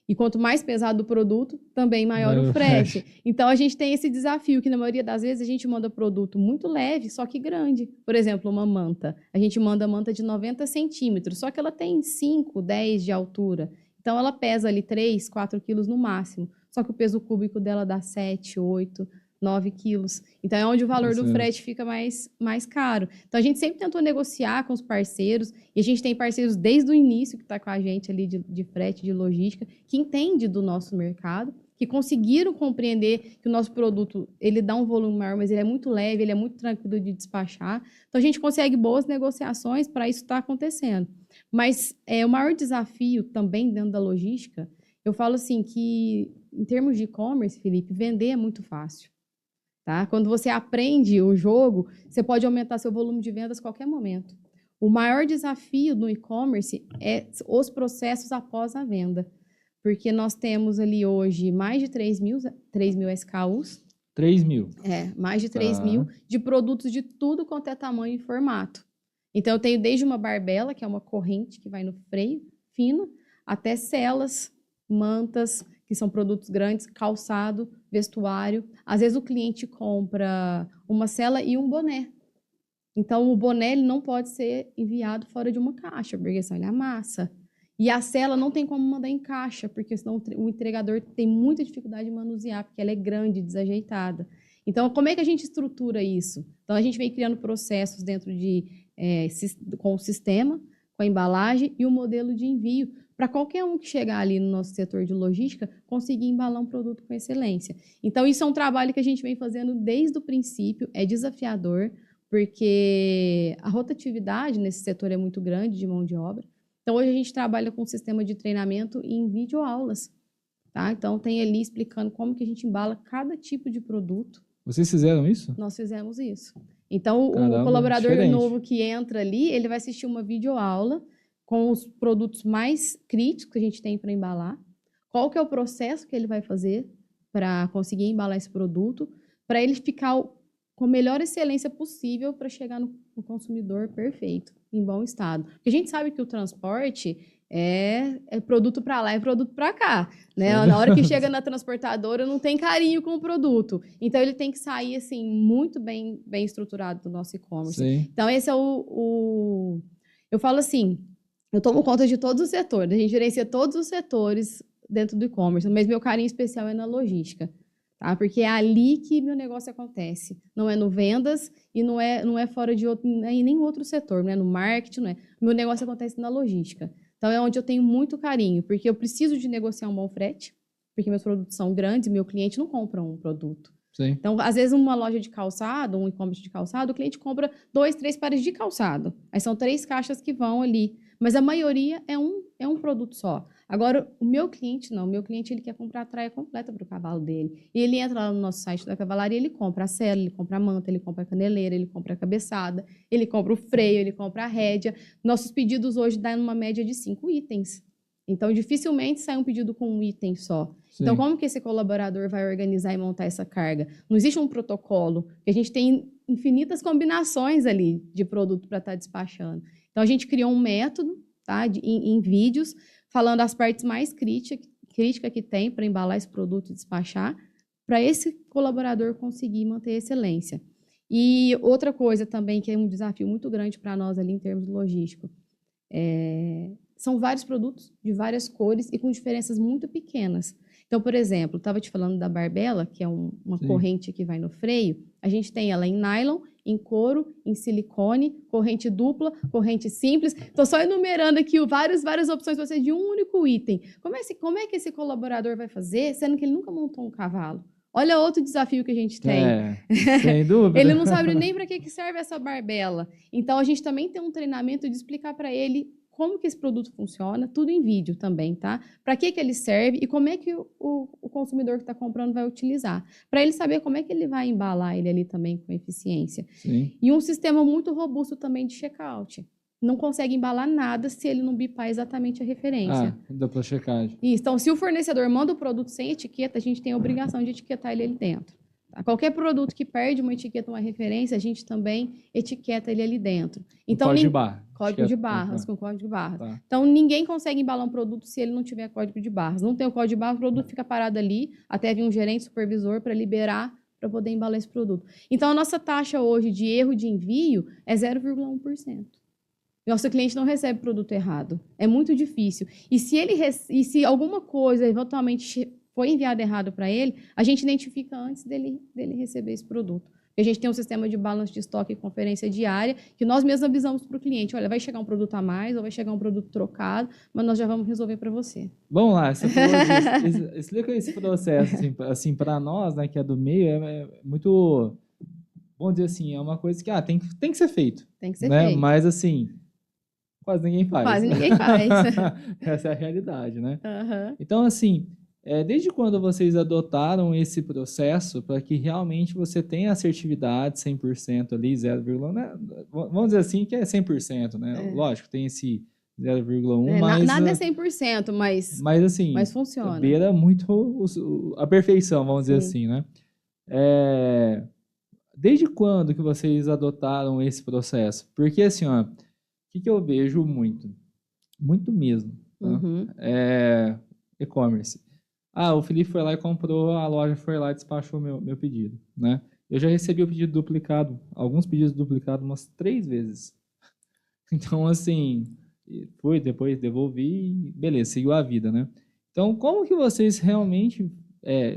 E quanto mais pesado o produto, também maior o frete. Então, a gente tem esse desafio, que na maioria das vezes a gente manda produto muito leve, só que grande. Por exemplo, uma manta. A gente manda manta de 90 centímetros, só que ela tem 5, 10 de altura. Então, ela pesa ali 3, 4 quilos no máximo. Só que o peso cúbico dela dá 7, 8, 9 quilos. Então, é onde o valor do frete fica mais caro. Então, a gente sempre tentou negociar com os parceiros, e a gente tem parceiros desde o início que está com a gente ali de frete, de logística, que entende do nosso mercado, que conseguiram compreender que o nosso produto, ele dá um volume maior, mas ele é muito leve, ele é muito tranquilo de despachar. Então, a gente consegue boas negociações para isso estar acontecendo. Mas o maior desafio também dentro da logística, eu falo assim que, em termos de e-commerce, Felipe, vender é muito fácil. Tá? Quando você aprende o jogo, você pode aumentar seu volume de vendas a qualquer momento. O maior desafio no e-commerce é os processos após a venda. Porque nós temos ali hoje mais de 3 mil SKUs. 3 mil. Mais de 3 mil de produtos de tudo quanto é tamanho e formato. Então, eu tenho desde uma barbela, que é uma corrente que vai no freio fino, até celas, mantas, que são produtos grandes, calçado, vestuário. Às vezes, o cliente compra uma cela e um boné. Então, o boné ele não pode ser enviado fora de uma caixa, porque senão ele amassa. E a cela não tem como mandar em caixa, porque senão o entregador tem muita dificuldade de manusear, porque ela é grande, desajeitada. Então, como é que a gente estrutura isso? Então, a gente vem criando processos dentro com o sistema, com a embalagem e o modelo de envio, para qualquer um que chegar ali no nosso setor de logística conseguir embalar um produto com excelência. Então, isso é um trabalho que a gente vem fazendo desde o princípio, é desafiador, porque a rotatividade nesse setor é muito grande de mão de obra. Então, hoje a gente trabalha com um sistema de treinamento em videoaulas, tá? Então, tem ali explicando como que a gente embala cada tipo de produto. Vocês fizeram isso? Nós fizemos isso. Então, Caramba, o colaborador diferente. novo que entra ali, ele vai assistir uma videoaula com os produtos mais críticos que a gente tem para embalar, qual que é o processo que ele vai fazer para conseguir embalar esse produto, para ele ficar com a melhor excelência possível para chegar no consumidor perfeito, em bom estado. Porque a gente sabe que o transporte é produto para lá, é produto para cá. Né? Na hora que chega na transportadora, não tem carinho com o produto. Então, ele tem que sair assim, muito bem estruturado do nosso e-commerce. Então, esse é eu falo assim, eu tomo conta de todos os setores, a gente gerencia todos os setores dentro do e-commerce, mas meu carinho especial é na logística. Tá? Porque é ali que meu negócio acontece. Não é no vendas e não é fora de outro, em nenhum outro setor, não é no marketing, não é. Meu negócio acontece na logística. Então, é onde eu tenho muito carinho, porque eu preciso de negociar um bom frete, porque meus produtos são grandes e meu cliente não compra um produto. Sim. Então, às vezes, uma loja de calçado, um e-commerce de calçado, o cliente compra 2, 3 pares de calçado. Aí são 3 caixas que vão ali. Mas a maioria é um produto só. Agora, o meu cliente não. O meu cliente ele quer comprar a traia completa para o cavalo dele. E ele entra lá no nosso site da cavalaria, ele compra a sela, ele compra a manta, ele compra a caneleira, ele compra a cabeçada, ele compra o freio, ele compra a rédea. Nossos pedidos hoje dão uma média de 5 itens. Então, dificilmente sai um pedido com um item só. Sim. Então, como que esse colaborador vai organizar e montar essa carga? Não existe um protocolo, porque a gente tem infinitas combinações ali de produto para estar despachando. Então, a gente criou um método, tá, em vídeos, falando as partes mais críticas que tem para embalar esse produto e despachar, para esse colaborador conseguir manter a excelência. E outra coisa também, que é um desafio muito grande para nós ali em termos logísticos, são vários produtos de várias cores e com diferenças muito pequenas. Então, por exemplo, estava te falando da barbela, que é uma corrente que vai no freio. A gente tem ela em nylon, em couro, em silicone, corrente dupla, corrente simples. Estou só enumerando aqui várias opções para você de um único item. Como é que esse colaborador vai fazer, sendo que ele nunca montou um cavalo? Olha outro desafio que a gente tem. Sem dúvida. Ele não sabe nem para que serve essa barbela. Então, a gente também tem um treinamento de explicar para ele como que esse produto funciona, tudo em vídeo também, tá? Para que ele serve e como é que o consumidor que está comprando vai utilizar. Para ele saber como é que ele vai embalar ele ali também com eficiência. Sim. E um sistema muito robusto também de checkout. Não consegue embalar nada se ele não bipar exatamente a referência. Dupla checagem. Isso. Então, se o fornecedor manda o produto sem etiqueta, a gente tem a obrigação de etiquetar ele ali dentro. Qualquer produto que perde uma etiqueta, uma referência, a gente também etiqueta ele ali dentro. Então, código de barra. Código de barras, com código de barras. Tá. Então, ninguém consegue embalar um produto se ele não tiver código de barras. Não tem o código de barras, o produto fica parado ali, até vir um gerente supervisor para liberar, para poder embalar esse produto. Então, a nossa taxa hoje de erro de envio é 0,1%. Nosso cliente não recebe produto errado. É muito difícil. E se alguma coisa eventualmente foi enviado errado para ele, a gente identifica antes dele receber esse produto. A gente tem um sistema de balance de estoque e conferência diária, que nós mesmos avisamos para o cliente, olha, vai chegar um produto a mais ou vai chegar um produto trocado, mas nós já vamos resolver para você. Vamos lá, você falou disso. Explica esse processo, assim para nós, né, que é do meio, é muito, vamos dizer assim, é uma coisa que tem que ser feito. Tem que ser né? feito. Mas assim, quase ninguém faz. Quase ninguém faz. Essa é a realidade, né? Uhum. Então, assim, Desde quando vocês adotaram esse processo para que realmente você tenha assertividade 100% ali, 0, né? Vamos dizer assim que é 100%, né? Lógico, tem esse 0,1, Nada é 100%, mas assim, funciona. beira muito a perfeição, vamos dizer Sim. assim, né? Desde quando que vocês adotaram esse processo? Porque assim, ó, o que eu vejo muito mesmo, tá? Uhum. E-commerce. O Felipe foi lá e comprou, a loja foi lá e despachou meu pedido, né? Eu já recebi o pedido duplicado, alguns pedidos duplicados umas 3 vezes. Então, assim, fui, depois devolvi e beleza, seguiu a vida, né? Então, como que vocês realmente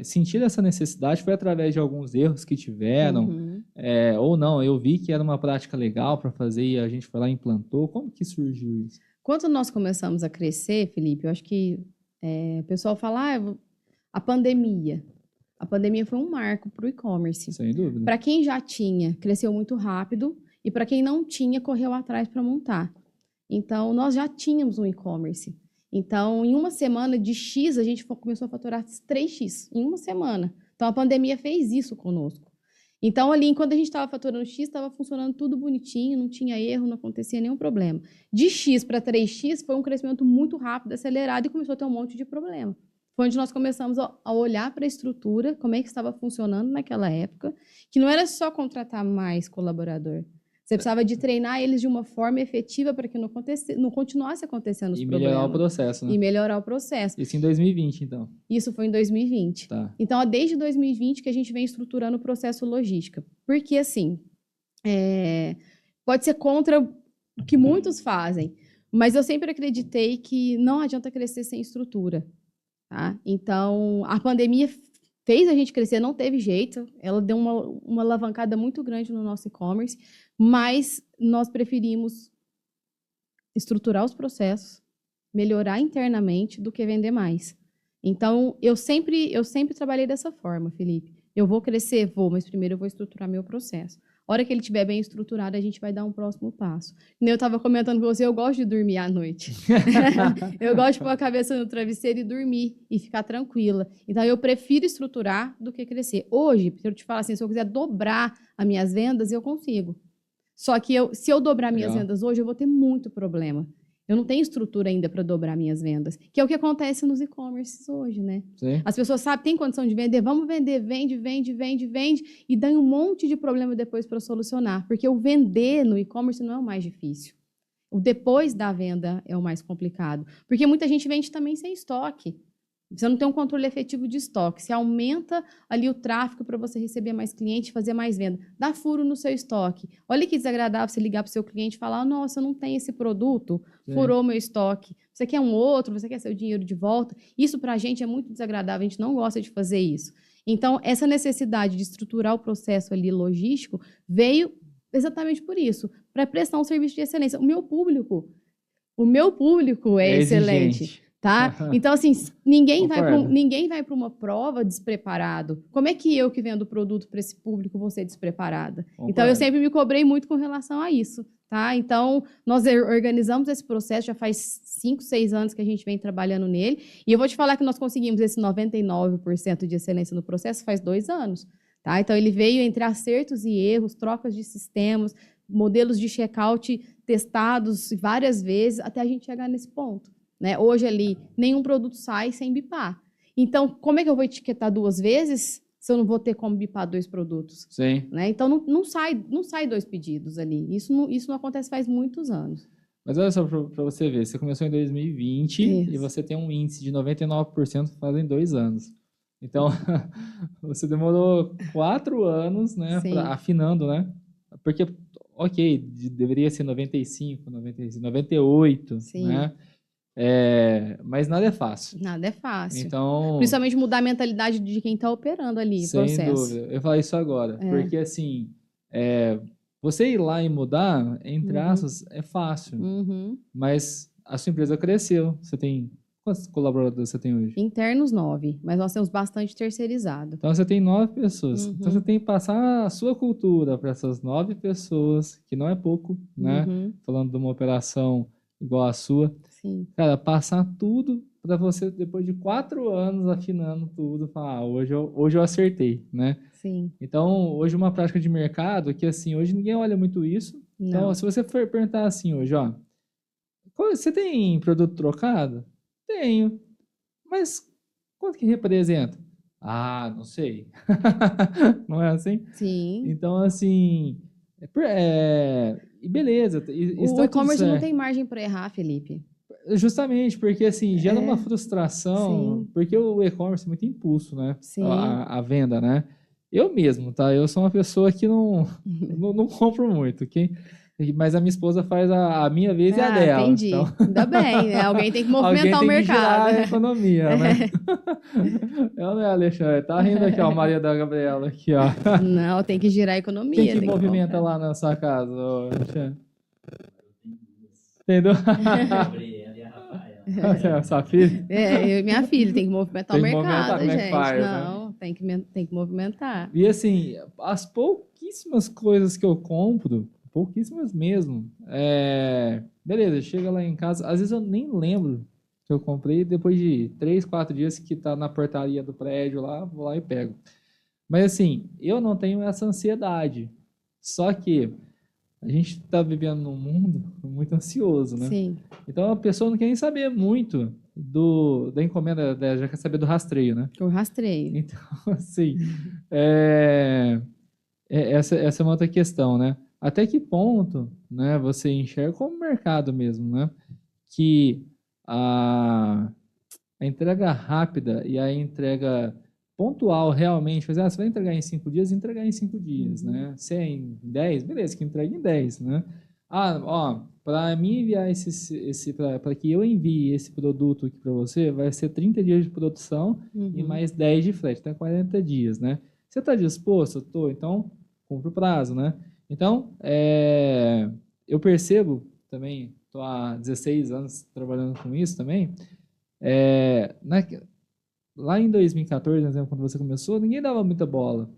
sentiram essa necessidade? Foi através de alguns erros que tiveram? Uhum. Ou não, eu vi que era uma prática legal para fazer e a gente foi lá e implantou. Como que surgiu isso? Quando nós começamos a crescer, Felipe, eu acho que o pessoal fala, a pandemia. A pandemia foi um marco para o e-commerce. Sem dúvida. Para quem já tinha, cresceu muito rápido, e para quem não tinha, correu atrás para montar. Então, nós já tínhamos um e-commerce. Então, em uma semana de X, a gente começou a faturar 3X, em uma semana. Então, a pandemia fez isso conosco. Então, ali, enquanto a gente estava faturando X, estava funcionando tudo bonitinho, não tinha erro, não acontecia nenhum problema. De X para 3X foi um crescimento muito rápido, acelerado, e começou a ter um monte de problema. Foi onde nós começamos a olhar para a estrutura, como é que estava funcionando naquela época, que não era só contratar mais colaborador. Você precisava de treinar eles de uma forma efetiva para que não continuasse acontecendo os problemas. E melhorar o processo, né? E melhorar o processo. Isso em 2020, então. Isso foi em 2020. Tá. Então, desde 2020 que a gente vem estruturando o processo logística. Porque, assim, pode ser contra o que muitos fazem, mas eu sempre acreditei que não adianta crescer sem estrutura. Tá? Então, a pandemia fez a gente crescer, não teve jeito. Ela deu uma alavancada muito grande no nosso e-commerce, mas nós preferimos estruturar os processos, melhorar internamente do que vender mais. Então, eu sempre trabalhei dessa forma, Felipe. Eu vou crescer? Vou, mas primeiro eu vou estruturar meu processo. A hora que ele estiver bem estruturado, a gente vai dar um próximo passo. Como eu estava comentando com você, eu gosto de dormir à noite. Eu gosto de pôr a cabeça no travesseiro e dormir, e ficar tranquila. Então, eu prefiro estruturar do que crescer. Hoje, se eu te falar assim, se eu quiser dobrar as minhas vendas, eu consigo. Só que se eu dobrar minhas vendas hoje, eu vou ter muito problema. Eu não tenho estrutura ainda para dobrar minhas vendas, que é o que acontece nos e-commerces hoje, né? Sim. As pessoas sabem, tem condição de vender, vamos vender, vende, e dá um monte de problema depois para solucionar, porque o vender no e-commerce não é o mais difícil. O depois da venda é o mais complicado, porque muita gente vende também sem estoque. Você não tem um controle efetivo de estoque. Você aumenta ali o tráfego para você receber mais cliente e fazer mais venda. Dá furo no seu estoque. Olha que desagradável você ligar para o seu cliente e falar, nossa, eu não tenho esse produto, furou meu estoque. Você quer um outro, você quer seu dinheiro de volta. Isso para a gente é muito desagradável, a gente não gosta de fazer isso. Então, essa necessidade de estruturar o processo ali logístico veio exatamente por isso, para prestar um serviço de excelência. O meu público é excelente. Exigente. Tá? Então, assim, ninguém Concordo. vai para uma prova despreparado. Como é que eu que vendo produto para esse público vou ser despreparada? Concordo. Então, eu sempre me cobrei muito com relação a isso. Tá? Então, nós organizamos esse processo, já faz 5, 6 anos que a gente vem trabalhando nele. E eu vou te falar que nós conseguimos esse 99% de excelência no processo faz 2 anos. Tá? Então, ele veio entre acertos e erros, trocas de sistemas, modelos de checkout testados várias vezes, até a gente chegar nesse ponto. Né? Hoje ali, nenhum produto sai sem bipar. Então, como é que eu vou etiquetar 2 vezes se eu não vou ter como bipar 2 produtos? Sim. Né? Então, não sai 2 pedidos ali. Isso não acontece faz muitos anos. Mas olha só para você ver, você começou em 2020 e você tem um índice de 99% fazem 2 anos. Então, você demorou 4 anos, né, afinando, né? Porque, ok, deveria ser 95, 96, 98, Sim. né? Mas nada é fácil. Nada é fácil. Então, principalmente mudar a mentalidade de quem está operando ali o processo. Sem dúvida. Eu falo isso agora. Porque, assim, você ir lá e mudar, entre aspas, é fácil. Mas a sua empresa cresceu. Você tem... Quantos colaboradores você tem hoje? Internos, 9. Mas nós temos bastante terceirizado. Então, você tem 9 pessoas. Então, você tem que passar a sua cultura para essas 9 pessoas, que não é pouco, né? Falando de uma operação igual a sua. Sim. Cara, passar tudo para você, depois de 4 anos afinando tudo, falar, hoje eu acertei, né? Sim. Então, hoje uma prática de mercado que, assim, hoje ninguém olha muito isso. Então, Não. se você for perguntar assim hoje, ó, você tem produto trocado? Tenho. Mas quanto que representa? Ah, não sei. Não é assim? Sim. Então, assim, e beleza, O está tudo e-commerce não tem certo. margem para errar, Felipe. Justamente, porque assim, gera uma É, frustração, sim, porque o e-commerce é muito impulso, né? sim. A venda, né? Eu mesmo, tá? Eu sou uma pessoa que não compro muito. Mas a minha esposa faz a minha vez e a Ah, dela. Então, entendi. Ainda bem, né? Alguém tem que alguém movimentar o tem que mercado. girar a economia, né? É. Eu, né, Alexandre? Tá rindo aqui, ó, a Maria da Gabriela aqui, ó. Não, tem que girar a Quem economia, que tem que movimenta comprar. lá na sua casa, ô, Alexandre? Entendeu? Gabriela e a Rafaela. Sua filha? É, eu e minha filha, tem que movimentar o Tem que movimentar, mercado, como é que gente. faz, né? Não, tem que movimentar. E assim, as pouquíssimas coisas que eu compro, pouquíssimas mesmo, beleza, chega lá em casa, às vezes eu nem lembro que eu comprei, depois de 3, 4 dias que tá na portaria do prédio lá, vou lá e pego. Mas assim, eu não tenho essa ansiedade. Só que a gente está vivendo num mundo muito ansioso, né? Sim, Então a pessoa não quer nem saber muito da encomenda, já quer saber do rastreio, né? eu rastreio. Então, assim, é, essa é uma outra questão, né? Até que ponto, né, você enxerga como mercado mesmo, né? Que a entrega rápida e a entrega pontual realmente, você vai entregar em 5 dias, entregar em 5 dias, Uhum. né? Se é em 10, beleza, que entregue em 10, né? Ah, ó, para mim enviar para que eu envie esse produto aqui para você, vai ser 30 dias de produção e Uhum. mais 10 de frete, então 40 dias, né? Você está disposto? Tô, então cumpre o prazo, né? Então, eu percebo também, estou há 16 anos trabalhando com isso também, é, na, lá em 2014, por exemplo, quando você começou, ninguém dava muita bola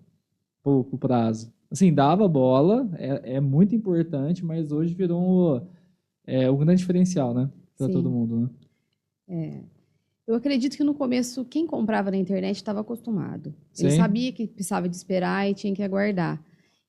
pro prazo. Assim, dava bola, é muito importante, mas hoje virou um grande diferencial, né? Para todo Sim. mundo, né? Eu acredito que no começo, quem comprava na internet estava acostumado. Ele Sim, sabia que precisava de esperar e tinha que aguardar.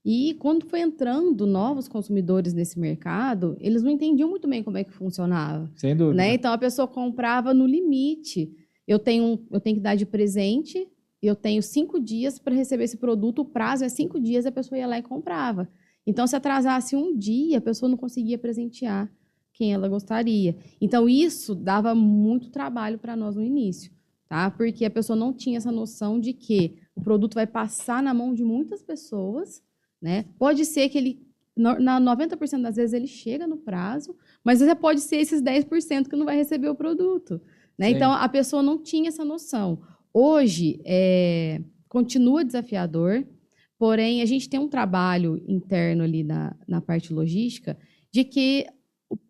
E quando foi entrando novos consumidores nesse mercado, eles não entendiam muito bem como é que funcionava, sem né? dúvida. Então a pessoa comprava no limite. Eu tenho que dar de presente, eu tenho 5 dias para receber esse produto, o prazo é 5 dias, a pessoa ia lá e comprava. Então, se atrasasse um dia, a pessoa não conseguia presentear quem ela gostaria. Então, isso dava muito trabalho para nós no início, tá? Porque a pessoa não tinha essa noção de que o produto vai passar na mão de muitas pessoas, né? Pode ser que ele, na 90% das vezes, ele chega no prazo, mas pode ser esses 10% que não vai receber o produto, né? Então, Sim, a pessoa não tinha essa noção. Hoje, continua desafiador, porém, a gente tem um trabalho interno ali na parte logística de que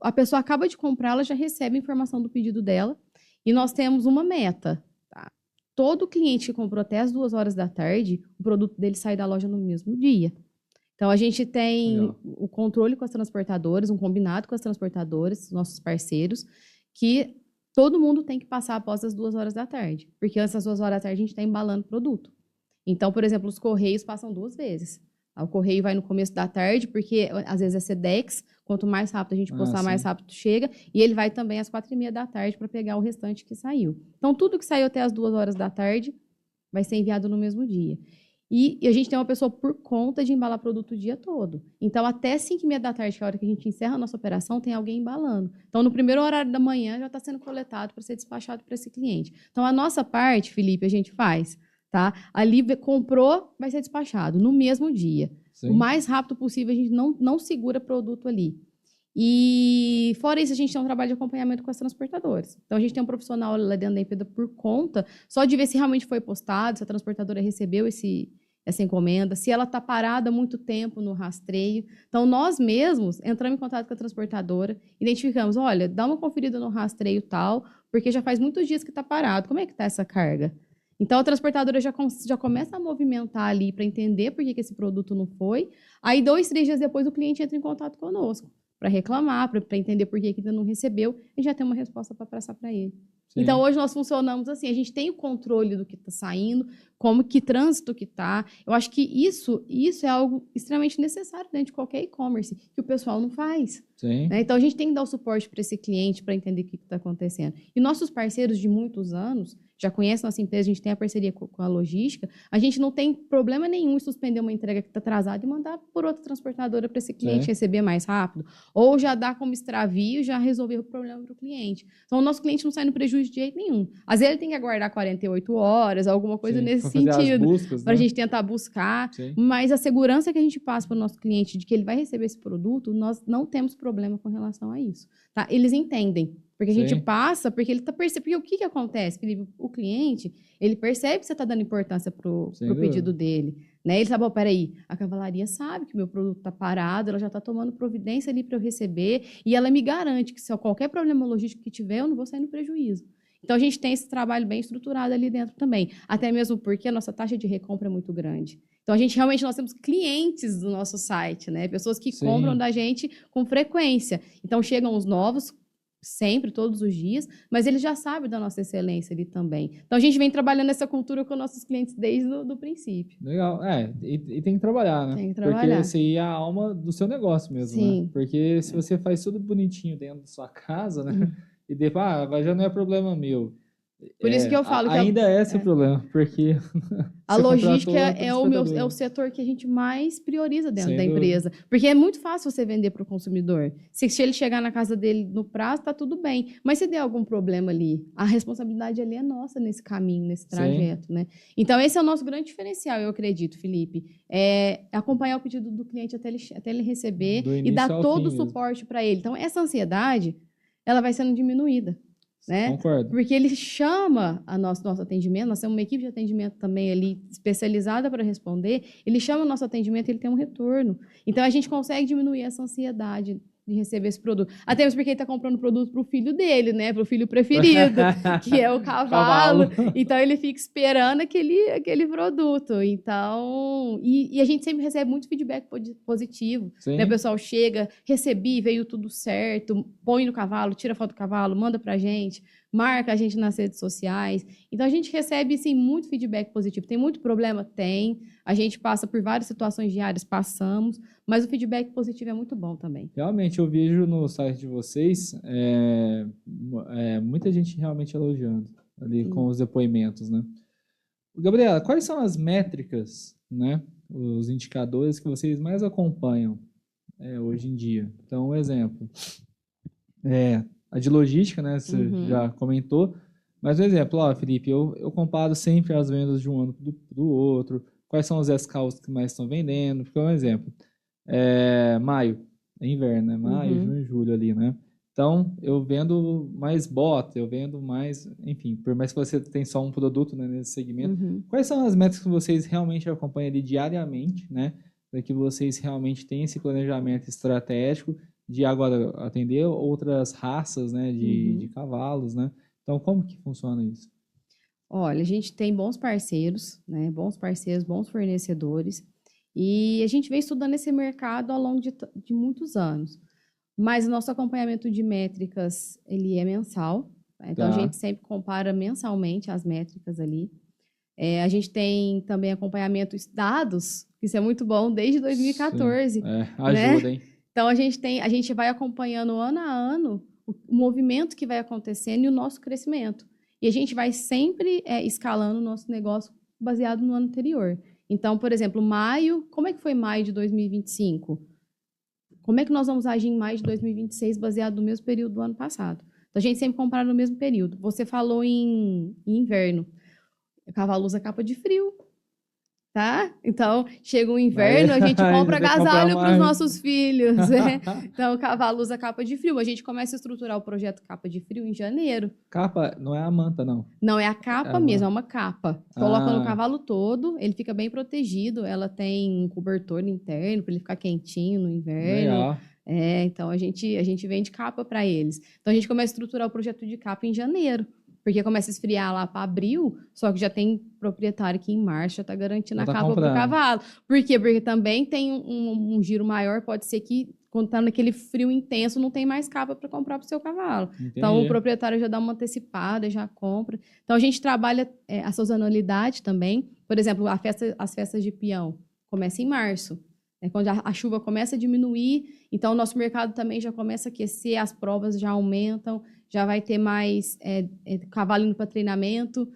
a pessoa acaba de comprar, ela já recebe a informação do pedido dela e nós temos uma meta. Tá? Todo cliente que comprou até as 2 horas da tarde, o produto dele sai da loja no mesmo dia. Então, a gente tem legal. o controle com as transportadoras, um combinado com as transportadoras, nossos parceiros, que todo mundo tem que passar após as 2 horas da tarde. Porque antes das 2 horas da tarde, a gente está embalando produto. Então, por exemplo, os correios passam 2 vezes. O correio vai no começo da tarde, porque às vezes é Sedex, quanto mais rápido a gente Ah, postar, mais sim. rápido chega, e ele vai também às 4h30 da tarde para pegar o restante que saiu. Então, tudo que saiu até as 2 horas da tarde vai ser enviado no mesmo dia. E a gente tem uma pessoa por conta de embalar produto o dia todo. Então, até 5h30 da tarde, que é a hora que a gente encerra a nossa operação, tem alguém embalando. Então, no primeiro horário da manhã, já está sendo coletado para ser despachado para esse cliente. Então, a nossa parte, Felipe, a gente faz, tá? Ali comprou, vai ser despachado no mesmo dia. O Sim. mais rápido possível, a gente não segura produto ali. E fora isso, a gente tem um trabalho de acompanhamento com as transportadoras. Então, a gente tem um profissional lá dentro da empresa por conta, só de ver se realmente foi postado, se a transportadora recebeu essa encomenda, se ela está parada há muito tempo no rastreio. Então, nós mesmos entramos em contato com a transportadora, identificamos, olha, dá uma conferida no rastreio tal, porque já faz muitos dias que está parado. Como é que está essa carga? Então, a transportadora já começa a movimentar ali para entender por que esse produto não foi. Aí, 2, 3 dias depois, o cliente entra em contato conosco para reclamar, para entender por que ainda não recebeu, e já tem uma resposta para passar para ele. Sim. Então, hoje nós funcionamos assim, a gente tem o controle do que está saindo, como que trânsito que está. Eu acho que isso é algo extremamente necessário dentro de qualquer e-commerce, que o pessoal não faz. Sim. Né? Então, a gente tem que dar o suporte para esse cliente para entender o que está acontecendo. E nossos parceiros de muitos anos já conhecem nossa empresa, a gente tem a parceria com a logística, a gente não tem problema nenhum em suspender uma entrega que está atrasada e mandar por outra transportadora para esse cliente Sim. receber mais rápido. Ou já dar como extravio, já resolver o problema para o cliente. Então, o nosso cliente não sai no prejuízo de jeito nenhum. Às vezes, ele tem que aguardar 48 horas, alguma coisa Sim. nesse Pra fazer as sentido, buscas, para a né? gente tentar buscar. Sim. Mas a segurança que a gente passa para o nosso cliente de que ele vai receber esse produto, nós não temos problema com relação a isso. Tá? Eles entendem. Porque a gente Sim. passa, porque ele está percebendo. Porque o que acontece, Felipe? O cliente, ele percebe que você está dando importância pro Sem dúvida. pedido dele. Né? Ele sabe, ó, peraí, a cavalaria sabe que o meu produto está parado, ela já está tomando providência ali para eu receber, e ela me garante que se qualquer problema logístico que tiver, eu não vou sair no prejuízo. Então, a gente tem esse trabalho bem estruturado ali dentro também. Até mesmo porque a nossa taxa de recompra é muito grande. Então, nós temos clientes do nosso site, né? Pessoas que Sim. compram da gente com frequência. Então, chegam os novos, sempre, todos os dias, mas eles já sabem da nossa excelência ali também. Então, a gente vem trabalhando essa cultura com nossos clientes desde o do princípio. Legal. E tem que trabalhar, né? Tem que trabalhar. Porque esse aí é a alma do seu negócio mesmo, né? Sim. Porque se você faz tudo bonitinho dentro da sua casa, né? E depois, agora já não é problema meu. Por isso que eu falo que ainda é esse o problema, porque a você logística contratou outra é o transportadora. setor que a gente mais prioriza dentro Sem da dúvida. empresa. Porque é muito fácil você vender para o consumidor. Se ele chegar na casa dele no prazo, tá tudo bem. Mas se der algum problema ali, a responsabilidade ali é nossa nesse caminho, nesse trajeto, né? Então, esse é o nosso grande diferencial, eu acredito, Felipe. É acompanhar o pedido do cliente até ele receber Do e início dar ao todo o fim mesmo. suporte para ele. Então, essa ansiedade, ela vai sendo diminuída. Né? Concordo. Porque ele chama nosso atendimento, nós temos uma equipe de atendimento também ali especializada para responder, ele chama o nosso atendimento e ele tem um retorno. Então, a gente consegue diminuir essa ansiedade de receber esse produto. Até mesmo porque ele está comprando produto para o filho dele, né? Para o filho preferido, que é o cavalo. Então, ele fica esperando aquele produto. Então, e a gente sempre recebe muito feedback positivo. Né? O pessoal chega, recebi, veio tudo certo, põe no cavalo, tira foto do cavalo, manda pra gente, marca a gente nas redes sociais. Então, a gente recebe, assim, muito feedback positivo. Tem muito problema? Tem. A gente passa por várias situações diárias, passamos, mas o feedback positivo é muito bom também. Realmente, eu vejo no site de vocês muita gente realmente elogiando ali Sim. com os depoimentos, né? Gabriela, quais são as métricas, né? Os indicadores que vocês mais acompanham hoje em dia? Então, um exemplo. A de logística, né? Você já comentou. Mas um exemplo, Felipe, eu comparo sempre as vendas de um ano para o outro. Quais são os SKUs que mais estão vendendo? Porque, um exemplo, maio, é inverno, né? Maio, junho, julho ali, né? Então, eu vendo mais bota, eu vendo mais, enfim, por mais que você tenha só um produto, né, nesse segmento. Quais são as métricas que vocês realmente acompanham ali diariamente, né? Para que vocês realmente tenham esse planejamento estratégico de agora atender outras raças, né, de cavalos, né? Então, como que funciona isso? Olha, a gente tem bons parceiros, né? Bons parceiros, bons fornecedores. E a gente vem estudando esse mercado ao longo de muitos anos. Mas o nosso acompanhamento de métricas, ele é mensal. Tá? Então, a gente sempre compara mensalmente as métricas ali. A gente tem também acompanhamento dados, isso é muito bom, desde 2014. Ajuda, né? hein? Então, a gente vai acompanhando ano a ano o movimento que vai acontecendo e o nosso crescimento. E a gente vai sempre escalando o nosso negócio baseado no ano anterior. Então, por exemplo, maio, como é que foi maio de 2025? Como é que nós vamos agir em maio de 2026 baseado no mesmo período do ano passado? Então, a gente sempre compara no mesmo período. Você falou em inverno. O cavalo usa capa de frio. Tá? Então, chega o inverno, a gente compra agasalho para os nossos filhos. Né? Então, o cavalo usa capa de frio. A gente começa a estruturar o projeto Capa de Frio em janeiro. Capa não é a manta, não? Não, é a capa mesmo, é uma capa. Coloca no cavalo todo, ele fica bem protegido. Ela tem um cobertor interno para ele ficar quentinho no inverno. Legal. Então, a gente vende capa para eles. Então, a gente começa a estruturar o projeto de capa em janeiro. Porque começa a esfriar lá para abril, só que já tem proprietário que em março já está garantindo a capa para o cavalo. Por quê? Porque também tem um giro maior, pode ser que quando tá naquele frio intenso, não tem mais capa para comprar para o seu cavalo. Entendi. Então, o proprietário já dá uma antecipada, já compra. Então, a gente trabalha a sazonalidade também. Por exemplo, as festas de peão começam em março. Quando a chuva começa a diminuir, então o nosso mercado também já começa a aquecer, as provas já aumentam, já vai ter mais cavalo indo para treinamento,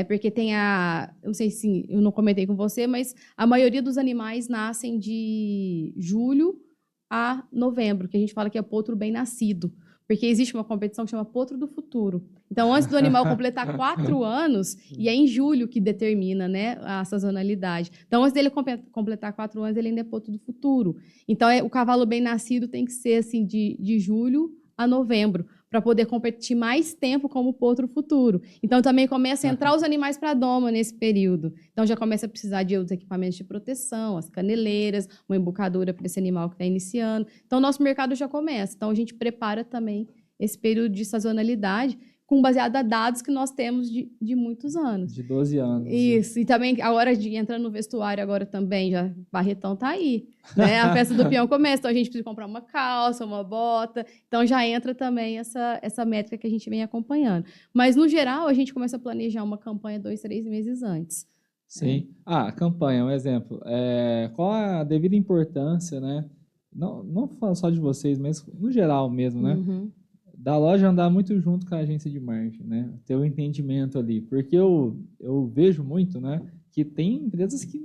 porque tem eu não sei se eu não comentei com você, mas a maioria dos animais nascem de julho a novembro, que a gente fala que é potro bem nascido, porque existe uma competição que chama Potro do Futuro. Então, antes do animal completar 4 anos, e é em julho que determina, né, a sazonalidade. Então, antes dele completar 4 anos, ele ainda é Potro do Futuro. Então, o cavalo bem nascido tem que ser assim de julho a novembro, para poder competir mais tempo como Potro Futuro. Então, também começa a entrar os animais para a doma nesse período. Então, já começa a precisar de outros equipamentos de proteção, as caneleiras, uma embocadura para esse animal que está iniciando. Então, o nosso mercado já começa. Então, a gente prepara também esse período de sazonalidade baseado a dados que nós temos de muitos anos. De 12 anos. Isso. E também, a hora de entrar no vestuário agora também, já Barretão tá aí. Né? A festa do peão começa, então a gente precisa comprar uma calça, uma bota. Então, já entra também essa métrica que a gente vem acompanhando. Mas, no geral, a gente começa a planejar uma campanha 2, 3 meses antes. Sim. A campanha, um exemplo. Qual a devida importância, né? Não falo só de vocês, mas no geral mesmo, né? Uhum. Da loja andar muito junto com a agência de marketing, né? Ter o entendimento ali. Porque eu vejo muito, né? Que tem empresas que,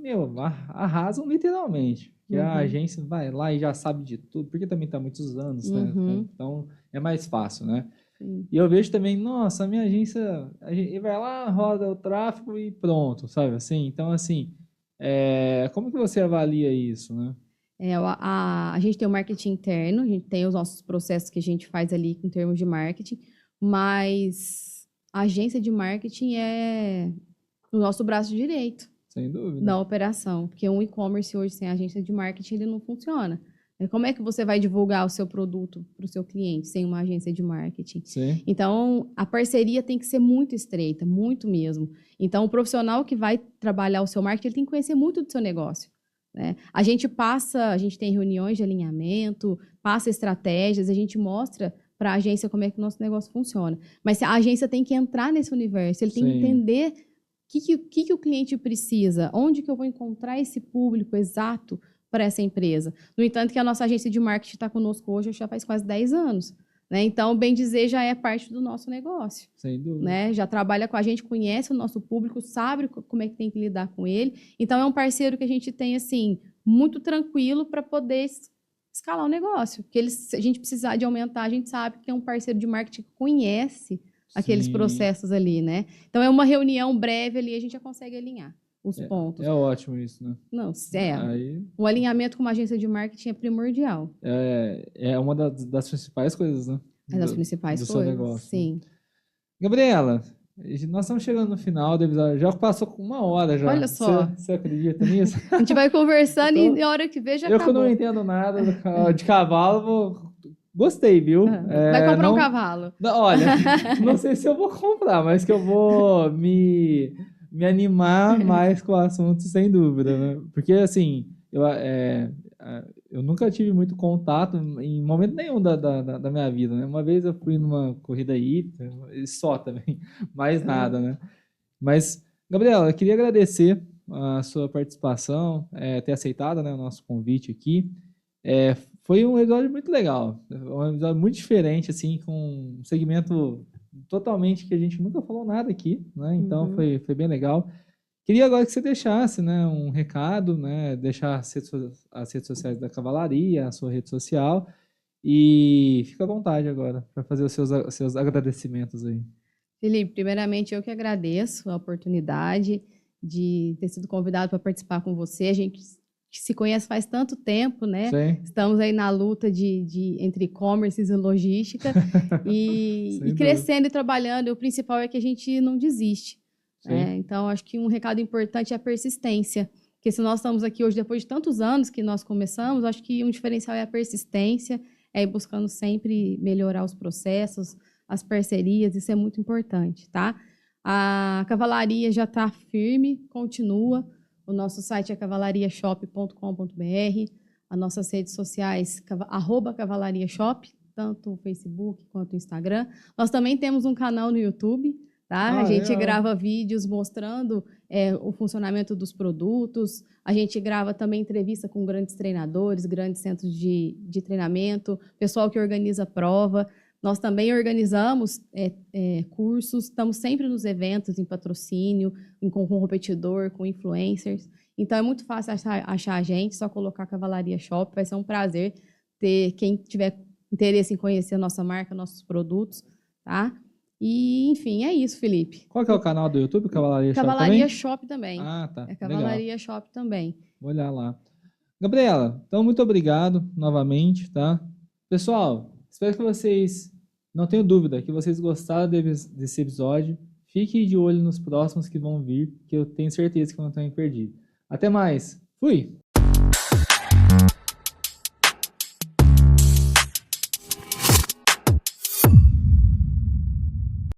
arrasam literalmente. Que a agência vai lá e já sabe de tudo, porque também está muitos anos, né? Então, é mais fácil, né? Sim. E eu vejo também, nossa, a minha agência, vai lá, roda o tráfego e pronto, sabe assim? Então, assim, como que você avalia isso, né? A gente tem o marketing interno, a gente tem os nossos processos que a gente faz ali em termos de marketing, mas a agência de marketing é o nosso braço direito. Sem dúvida. Na operação, porque um e-commerce hoje sem agência de marketing ele não funciona. Como é que você vai divulgar o seu produto para o seu cliente sem uma agência de marketing? Sim. Então, a parceria tem que ser muito estreita, muito mesmo. Então, o profissional que vai trabalhar o seu marketing ele tem que conhecer muito do seu negócio. Né? A gente tem reuniões de alinhamento, passa estratégias, a gente mostra para a agência como é que o nosso negócio funciona. Mas a agência tem que entrar nesse universo, ele tem que entender o que o cliente precisa, onde que eu vou encontrar esse público exato para essa empresa. No entanto, que a nossa agência de marketing está conosco hoje já faz quase 10 anos. Né? Então, bem dizer, já é parte do nosso negócio. Sem dúvida. Né? Já trabalha com a gente, conhece o nosso público, sabe como é que tem que lidar com ele. Então, é um parceiro que a gente tem, assim, muito tranquilo para poder escalar o negócio. Porque se a gente precisar de aumentar, a gente sabe que é um parceiro de marketing que conhece aqueles processos ali, né? Então, é uma reunião breve ali, a gente já consegue alinhar os pontos. É ótimo isso, né? Não, o alinhamento com uma agência de marketing é primordial. É uma das principais coisas, né? É das principais do coisas, seu negócio. sim. Né? Gabriela, nós estamos chegando no final do episódio. Já passou com 1 hora já. Olha só. Você acredita nisso? A gente vai conversando então, e a hora que vê já acabou. acabou. Eu que não entendo nada de cavalo, gostei, viu? Vai comprar um cavalo. Olha, não sei se eu vou comprar, mas que eu vou me animar mais com o assunto, sem dúvida, né? Porque, assim, eu nunca tive muito contato em momento nenhum da minha vida, né? Uma vez eu fui numa corrida hípica, só também, mais nada, né? Mas, Gabriela, eu queria agradecer a sua participação, ter aceitado, né, o nosso convite aqui. Foi um episódio muito legal, um episódio muito diferente, assim, com um segmento totalmente que a gente nunca falou nada aqui, né? Então foi bem legal. Queria agora que você deixasse, né, um recado, né, deixar as redes sociais da Cavalaria, a sua rede social, e fica à vontade agora para fazer os seus agradecimentos aí. Felipe, primeiramente eu que agradeço a oportunidade de ter sido convidado para participar com você. A gente se conhece faz tanto tempo, né? Sim. Estamos aí na luta entre e-commerce e logística e crescendo e trabalhando. E o principal é que a gente não desiste. Então, acho que um recado importante é a persistência. Porque se nós estamos aqui hoje, depois de tantos anos que nós começamos, acho que um diferencial é a persistência, é ir buscando sempre melhorar os processos, as parcerias, isso é muito importante, tá? A Cavalaria já está firme, continua. O nosso site é cavalariashop.com.br. as nossas redes sociais, @cavalariashop, tanto o Facebook quanto o Instagram. Nós também temos um canal no YouTube, tá? A gente legal. grava vídeos mostrando o funcionamento dos produtos. A gente grava também entrevista com grandes treinadores, grandes centros de treinamento, pessoal que organiza prova. Nós também organizamos cursos, estamos sempre nos eventos, em patrocínio, com competidor, com influencers. Então, é muito fácil achar a gente, só colocar Cavalaria Shop. Vai ser um prazer ter quem tiver interesse em conhecer a nossa marca, nossos produtos, tá? E, enfim, é isso, Felipe. Qual que é o canal do YouTube? Cavalaria Shop Cavalaria também? Shop também. Ah, tá. Legal. Cavalaria Shop também. Vou olhar lá. Gabriela, então muito obrigado novamente, tá? Pessoal, espero que vocês, não tenho dúvida, que vocês gostaram desse episódio. Fiquem de olho nos próximos que vão vir, que eu tenho certeza que não tenho perdido. Até mais. Fui!